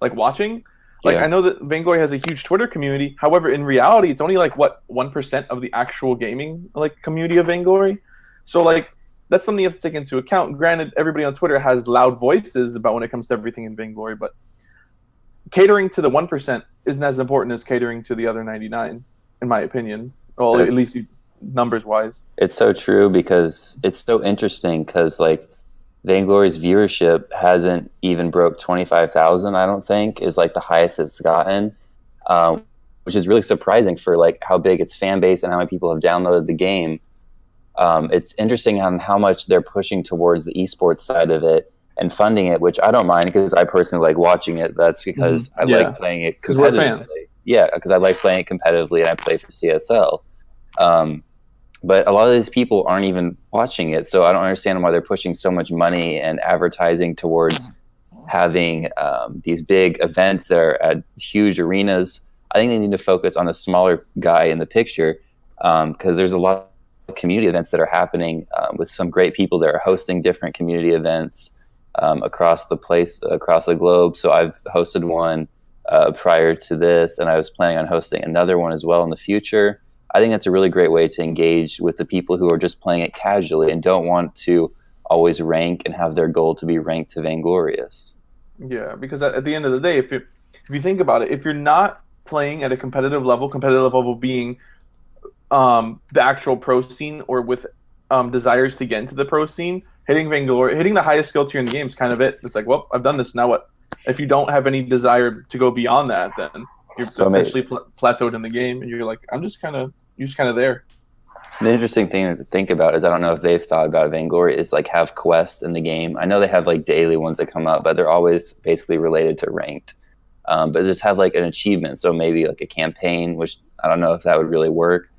like watching. Like I know that Vainglory has a huge Twitter community. However, in reality, it's only like 1% of the actual gaming like community of Vainglory. So like that's something you have to take into account. Granted, everybody on Twitter has loud voices about when it comes to everything in Vainglory, but catering to the 1% isn't as important as catering to the other 99, in my opinion. Well, at least numbers wise.
It's so true because it's so interesting because like Vainglory's viewership hasn't even broke 25,000. I don't think is like the highest it's gotten, which is really surprising for like how big its fan base and how many people have downloaded the game. It's interesting on how much they're pushing towards the esports side of it and funding it, which I don't mind because I personally like watching it. That's because I like playing it
because we're fans.
Yeah, because I like playing it competitively and I play for CSL. But a lot of these people aren't even watching it, so I don't understand why they're pushing so much money and advertising towards having these big events that are at huge arenas. I think they need to focus on the smaller guy in the picture because there's a lot of community events that are happening with some great people that are hosting different community events across the globe. So I've hosted one prior to this, and I was planning on hosting another one as well in the future. I think that's a really great way to engage with the people who are just playing it casually and don't want to always rank and have their goal to be ranked to Vainglorious.
Yeah, because at the end of the day, if you think about it, if you're not playing at a competitive level being the actual pro scene or with desires to get into the pro scene, hitting Vainglory, hitting the highest skill tier in the game is kind of it. It's like, well, I've done this. Now what? If you don't have any desire to go beyond that, then you're essentially plateaued in the game, and you're like, you're just kind of there.
The interesting thing to think about is I don't know if they've thought about Vainglory is like have quests in the game. I know they have like daily ones that come up, but they're always basically related to ranked. But just have like an achievement, so maybe like a campaign, which I don't know if that would really work.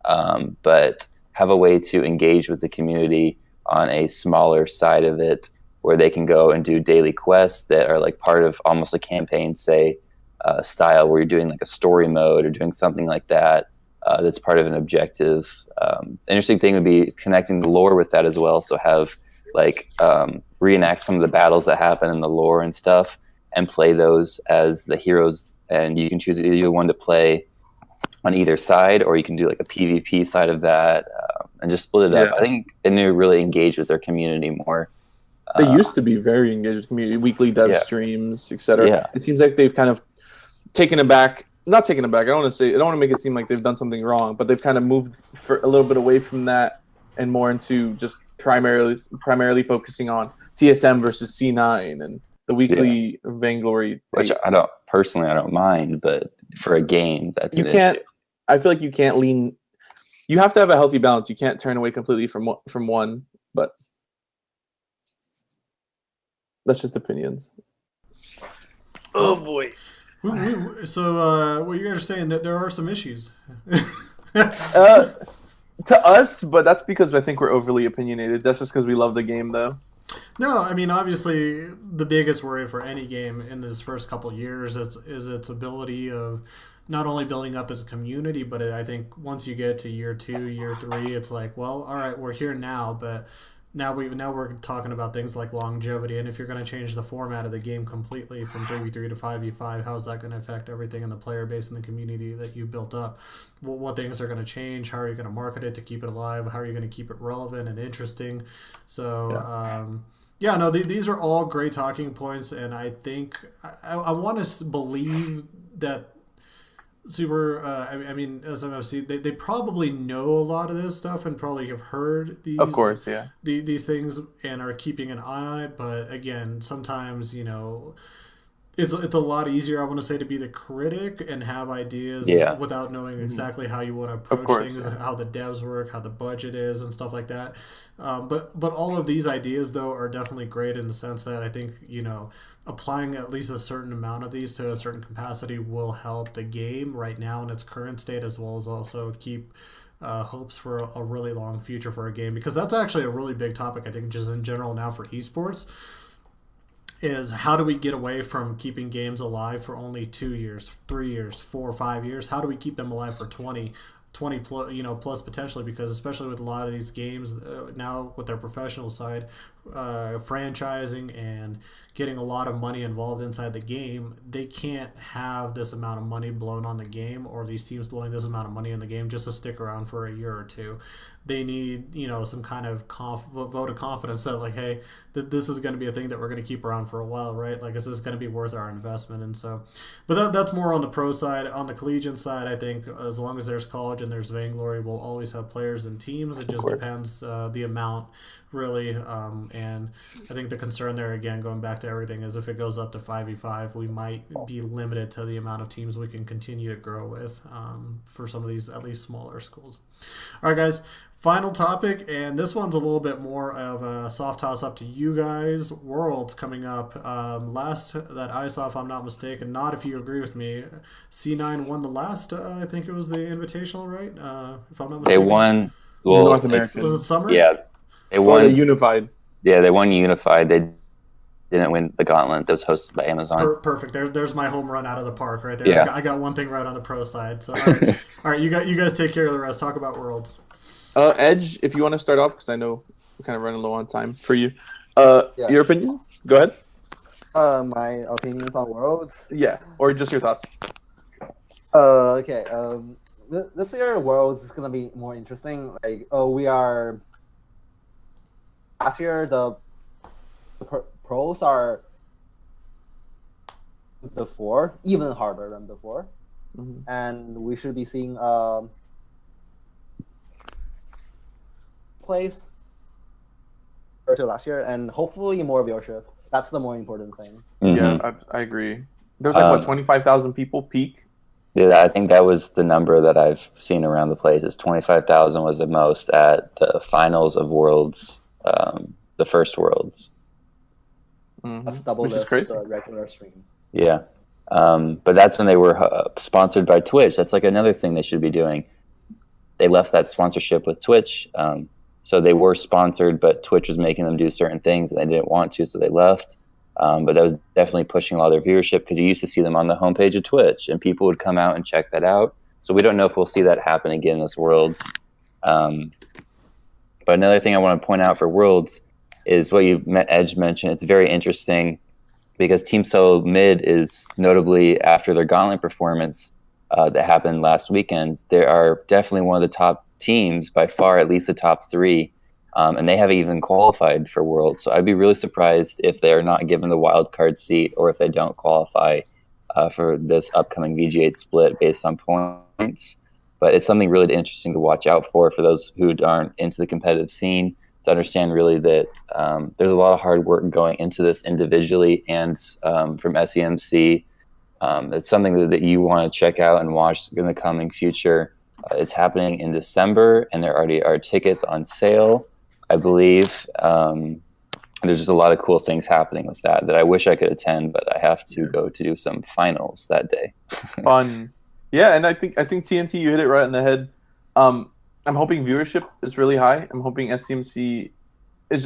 But have a way to engage with the community on a smaller side of it, where they can go and do daily quests that are like part of almost a campaign, say, style, where you're doing like a story mode or doing something like that. That's part of an objective. Interesting thing would be connecting the lore with that as well. So have like reenact some of the battles that happen in the lore and stuff, and play those as the heroes. And you can choose either one to play on either side, or you can do like a PvP side of that, and just split it up. I think they need to really engage with their community more.
They used to be very engaged with community, weekly dev streams, etc.
Yeah.
It seems like they've kind of taken it back. Not taking it back. I don't want to make it seem like they've done something wrong, but they've kind of moved for a little bit away from that and more into just primarily focusing on TSM versus C9 and the weekly Vainglory.
Which I don't mind, but for a game, that's an issue.
I feel like you can't lean. You have to have a healthy balance. You can't turn away completely from one, but that's just opinions.
Oh boy. So, what you guys are saying that there are some issues.
To us, but that's because I think we're overly opinionated. That's just because we love the game, though.
No, I mean, obviously, the biggest worry for any game in this first couple of years is its ability of not only building up as a community, but I think once you get to year 2, year 3, it's like, well, all right, we're here now, but now we're talking about things like longevity, and if you're going to change the format of the game completely from 3v3 to 5v5, how is that going to affect everything in the player base and the community that you built up? What things are going to change? How are you going to market it to keep it alive? How are you going to keep it relevant and interesting? So, these are all great talking points, and I think I want to believe that SMFC, they probably know a lot of this stuff and probably have heard these,
of course, yeah,
these things and are keeping an eye on it. But again, sometimes it's a lot easier, I want to say, to be the critic and have ideas without knowing exactly how you want to approach things, how the devs work, how the budget is, and stuff like that. But all of these ideas, though, are definitely great in the sense that I think, applying at least a certain amount of these to a certain capacity will help the game right now in its current state, as well as also keep hopes for a really long future for a game. Because that's actually a really big topic, I think, just in general now for esports, is how do we get away from keeping games alive for only 2 years, 3 years, 4 or 5 years? How do we keep them alive for 20 plus potentially? Because especially with a lot of these games now with their professional side, franchising and getting a lot of money involved inside the game, they can't have this amount of money blown on the game, or these teams blowing this amount of money in the game just to stick around for a year or two. They need, some kind of vote of confidence that, like, hey, this is going to be a thing that we're going to keep around for a while, right? Like, is this going to be worth our investment? And so, but that's more on the pro side. On the collegiate side, I think as long as there's college and there's Vainglory, we'll always have players and teams. It just depends the amount, really. And I think the concern there, again, going back to everything, is if it goes up to 5v5, we might be limited to the amount of teams we can continue to grow with for some of these at least smaller schools. All right, guys. Final topic, and this one's a little bit more of a soft toss up to you guys. Worlds coming up. Last that I saw, if I'm not mistaken, not if you agree with me, C9 won the last, I think it was the Invitational, right? If I'm not mistaken.
They won. Well,
North American.
Was it summer?
Yeah. They won
Unified.
Yeah, they won Unified. They didn't win the Gauntlet that was hosted by Amazon.
Perfect. There's my home run out of the park right there.
Yeah.
I got one thing right on the pro side. So all right, you guys take care of the rest. Talk about Worlds.
Edge, if you want to start off, because I know we're kind of running low on time for you. Your opinion? Go ahead.
My opinions on Worlds?
Yeah, or just your thoughts.
Okay. This year Worlds is gonna be more interesting. Like, last year the pros are before, even harder than before, and we should be seeing place. compared to last year, and hopefully more viewership. That's the more important thing.
Yeah, I agree. There was like what 25,000 people peak.
Yeah, I think that was the number that I've seen around the place. Is 25,000 was the most at the finals of Worlds, the first Worlds.
That's double
Which is crazy.
the regular stream.
Yeah, but that's when they were sponsored by Twitch. That's like another thing they should be doing. They left that sponsorship with Twitch, so they were sponsored, but Twitch was making them do certain things and they didn't want to, so they left. But that was definitely pushing a lot of their viewership because you used to see them on the homepage of Twitch and people would come out and check that out. So we don't know if we'll see that happen again this Worlds. But another thing I want to point out for Worlds is what Edge mentioned. It's very interesting because Team Solo Mid is notably after their Gauntlet performance that happened last weekend. They are definitely one of the top teams by far, at least the top three. And they haven't even qualified for Worlds. So I'd be really surprised if they're not given the wild card seat or if they don't qualify for this upcoming VG8 split based on points. But it's something really interesting to watch out for those who aren't into the competitive scene, to understand really that there's a lot of hard work going into this individually and from SEMC. It's something that you want to check out and watch in the coming future. It's happening in December, and there already are tickets on sale, I believe. There's just a lot of cool things happening with that I wish I could attend, but I have to go to do some finals that day.
Fun. Yeah, and I think TNT, you hit it right in the head. I'm hoping viewership is really high. I'm hoping SCMC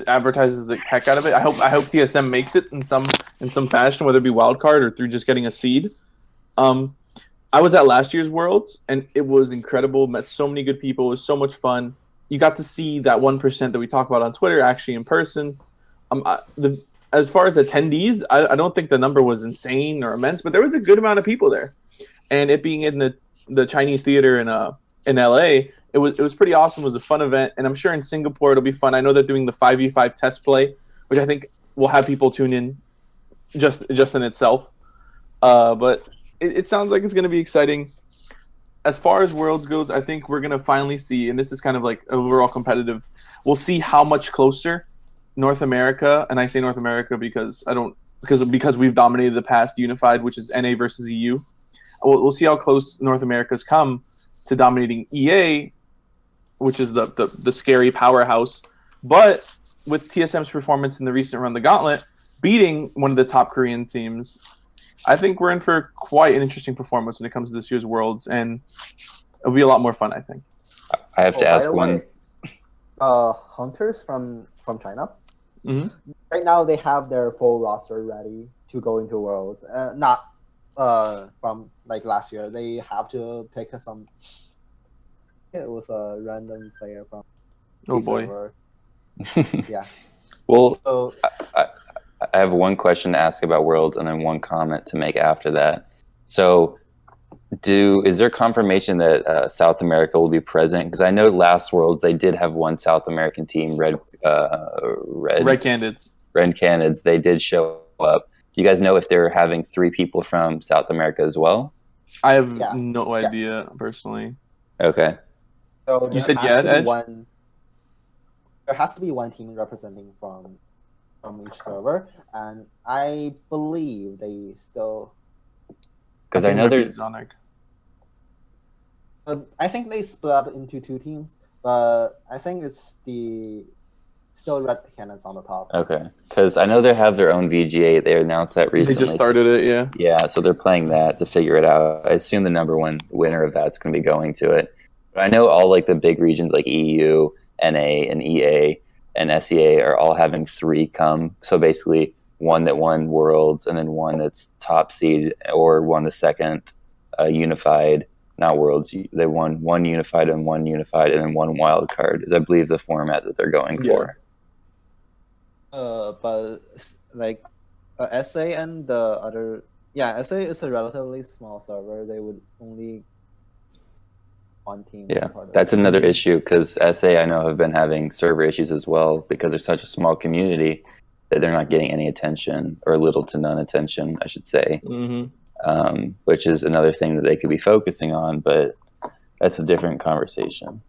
advertises the heck out of it. I hope TSM makes it in some fashion, whether it be wildcard or through just getting a seed. I was at last year's Worlds, and it was incredible. Met so many good people. It was so much fun. You got to see that 1% that we talk about on Twitter actually in person. As far as attendees, I don't think the number was insane or immense, but there was a good amount of people there. And it being in the Chinese theater in LA, it was pretty awesome. It was a fun event, and I'm sure in Singapore it'll be fun. I know they're doing the 5v5 test play, which I think will have people tune in just in itself. But it sounds like it's going to be exciting. As far as Worlds goes, I think we're going to finally see, and this is kind of like overall competitive, we'll see how much closer North America, and I say North America because we've dominated the past unified, which is NA versus EU. We'll see how close North America's come to dominating EA, which is the scary powerhouse. But with TSM's performance in the recent run, the Gauntlet, beating one of the top Korean teams, I think we're in for quite an interesting performance when it comes to this year's Worlds, and it'll be a lot more fun, I think.
I have to ask one.
Hunters from China.
Mm-hmm.
Right now, they have their full roster ready to go into Worlds. Not from like last year. They have to pick some. It was a random player from.
Oh boy.
Yeah.
Well,
So
I have one question to ask about Worlds and then one comment to make after that. So, is there confirmation that South America will be present? Because I know last Worlds they did have one South American team, Red
Candidates.
Red Candidates. They did show up. Do you guys know if they're having 3 people from South America as well?
I have no idea personally.
Okay.
So
you said Edge?
There has to be one team representing from each server, and I believe they still.
Because I know there's.
I think they split up into 2 teams, but I think it's still Red Cannons on the top.
Okay, because I know they have their own VGA. They announced that recently.
They just started it, yeah.
Yeah, so they're playing that to figure it out. I assume the number one winner of that's going to be going to it. But I know all like the big regions like EU, NA, and EA, and SEA are all having 3 come. So basically, one that won Worlds, and then one that's top seed, or won the second unified. Not Worlds. They won 1 unified, and then 1 wild card. Is I believe the format that they're going for.
But like SA and the other, SA is a relatively small server. They would only one team.
Yeah, that's another issue because SA I know have been having server issues as well because they're such a small community that they're not getting any attention or little to none attention, I should say.
Mm-hmm.
Which is another thing that they could be focusing on, but that's a different conversation.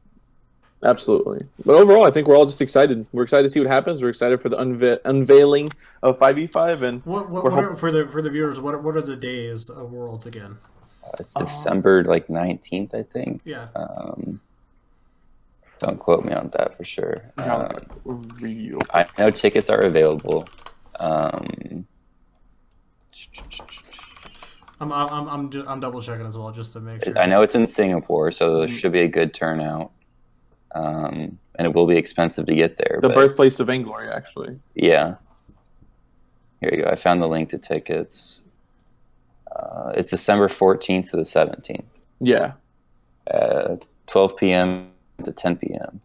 Absolutely. But overall, I think we're all just excited. We're excited to see what happens. We're excited for the unveiling of 5v5, and
What are, for the viewers? What are the days of Worlds again?
It's December 19th, I think.
Yeah.
Don't quote me on that for sure.
Review.
I know tickets are available.
I'm double checking as well just to make sure.
I know it's in Singapore, so there should be a good turnout. And it will be expensive to get there.
The birthplace of Vainglory, actually.
Yeah. Here you go. I found the link to tickets. It's December 14th to the 17th.
Yeah.
12 p.m. to 10 p.m.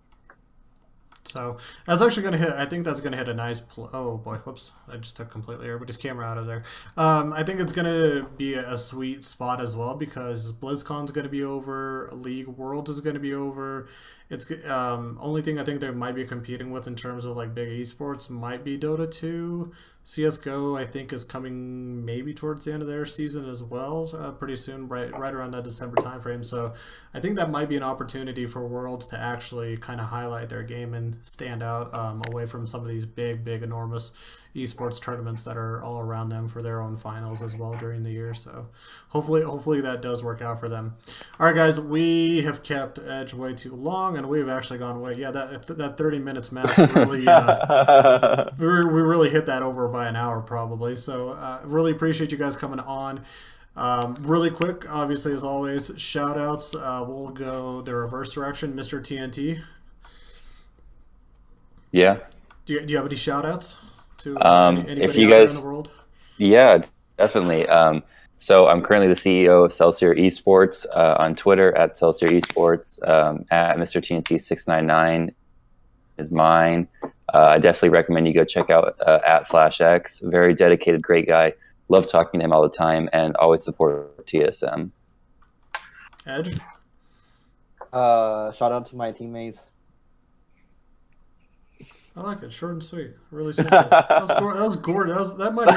So that's actually going to hit. I think that's going to hit a nice. Oh boy, whoops! I just took completely everybody's camera out of there. I think it's going to be a sweet spot as well because BlizzCon's going to be over. League Worlds is going to be over. It's only thing I think they might be competing with in terms of like big esports might be Dota 2. CS:GO I think is coming maybe towards the end of their season as well, pretty soon, right around that December timeframe. So I think that might be an opportunity for Worlds to actually kind of highlight their game and stand out away from some of these big, enormous esports tournaments that are all around them for their own finals as well during the year. So hopefully that does work out for them. All right, guys, we have kept Edge way too long, and we've actually gone way. Yeah, that 30 minutes max really we really hit that over by an hour probably. So really appreciate you guys coming on. Really quick, obviously as always, shout outs. We'll go the reverse direction. Mr. TNT.
Yeah.
Do you have any shout outs to anybody
if you
out
guys,
there in the world?
Yeah, definitely. So I'm currently the CEO of Celsior Esports on Twitter at Celsior Esports. At Mr. TNT699 is mine. I definitely recommend you go check out at FlashX. Very dedicated, great guy. Love talking to him all the time and always support TSM.
Edge?
Shout out to my teammates.
I like it, short and sweet, really simple. That was gorgeous. That might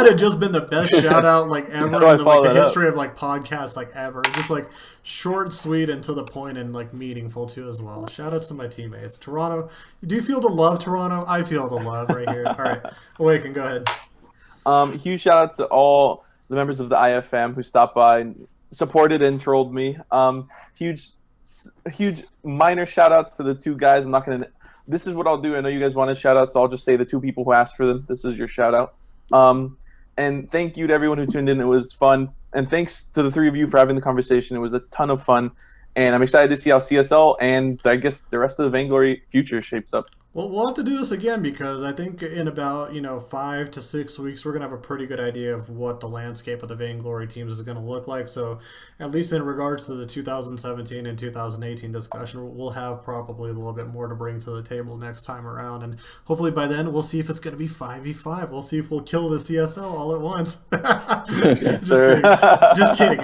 have just been the best shout out like ever in the history of like podcasts like ever. Just like short, sweet, and to the point, and like meaningful too as well. Shout out to my teammates. Toronto, do you feel the love, Toronto? I feel the love right here. All right, Awaken, go ahead.
Huge shout out to all the members of the IFM who stopped by and supported and trolled me. Huge minor shout outs to the two guys. I'm not gonna. This is what I'll do. I know you guys wanted shout outs, so I'll just say the two people who asked for them. This is your shout out. And thank you to everyone who tuned in. It was fun. And thanks to the three of you for having the conversation. It was a ton of fun. And I'm excited to see how CSL and I guess the rest of the Vainglory future shapes up.
Well, we'll have to do this again because I think in about 5 to 6 weeks we're gonna have a pretty good idea of what the landscape of the Vainglory teams is gonna look like. So, at least in regards to the 2017 and 2018 discussion, we'll have probably a little bit more to bring to the table next time around, and hopefully by then we'll see if it's gonna be 5v5. We'll see if we'll kill the CSL all at once.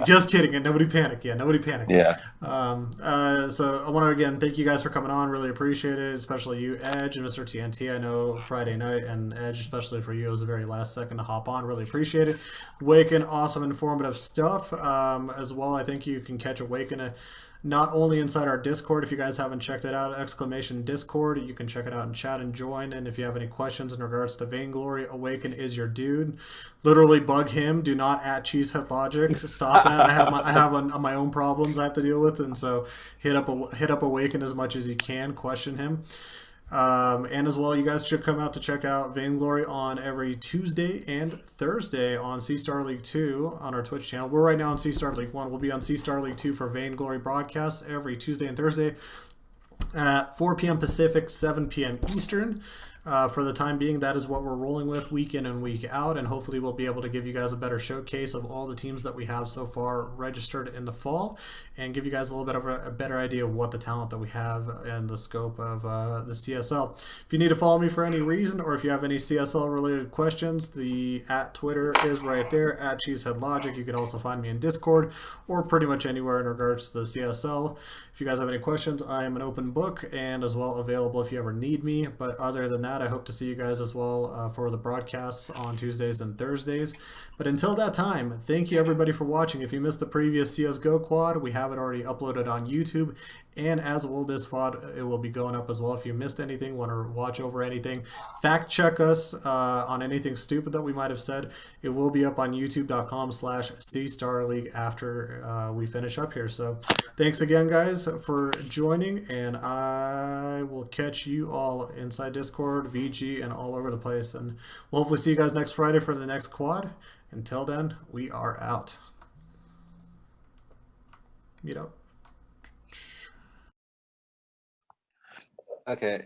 Just kidding, and nobody panic. Yeah, nobody panic.
Yeah.
So I want to again thank you guys for coming on. Really appreciate it, especially you, Edge and Mr. TNT. I know Friday night, and Edge, especially for you, it was the very last second to hop on. Really appreciate it. Awaken, awesome, informative stuff as well. I think you can catch Awaken not only inside our Discord. If you guys haven't checked it out, !Discord, you can check it out in chat and join. And if you have any questions in regards to Vainglory, Awaken is your dude. Literally bug him. Do not at Cheesehead Logic. Stop that. I have my own problems I have to deal with, and so hit up Awaken as much as you can. Question him. And as well, you guys should come out to check out Vainglory on every Tuesday and Thursday on C-Star League 2 on our Twitch channel. We're right now on C-Star League 1. We'll be on C-Star League 2 for Vainglory broadcasts every Tuesday and Thursday at 4 p.m. Pacific, 7 p.m. Eastern. For the time being, that is what we're rolling with week in and week out, and hopefully we'll be able to give you guys a better showcase of all the teams that we have so far registered in the fall, and give you guys a little bit of a better idea of what the talent that we have and the scope of the CSL. If you need to follow me for any reason, or if you have any CSL related questions, the @Twitter is right there, @CheeseheadLogic. You can also find me in Discord or pretty much anywhere in regards to the CSL. If you guys have any questions, I am an open book and as well available if you ever need me. But other than that, that. I hope to see you guys as well for the broadcasts on Tuesdays and Thursdays. But until that time, thank you everybody for watching. If you missed the previous CSGO quad, we have it already uploaded on YouTube, and as will this VOD, it will be going up as well. If you missed anything, want to watch over anything, fact check us on anything stupid that we might have said, it will be up on youtube.com/CStarLeague after we finish up here. So thanks again, guys, for joining, and I will catch you all inside Discord, VG, and all over the place. And we'll hopefully see you guys next Friday for the next quad. Until then, we are out. Meet up.
Okay.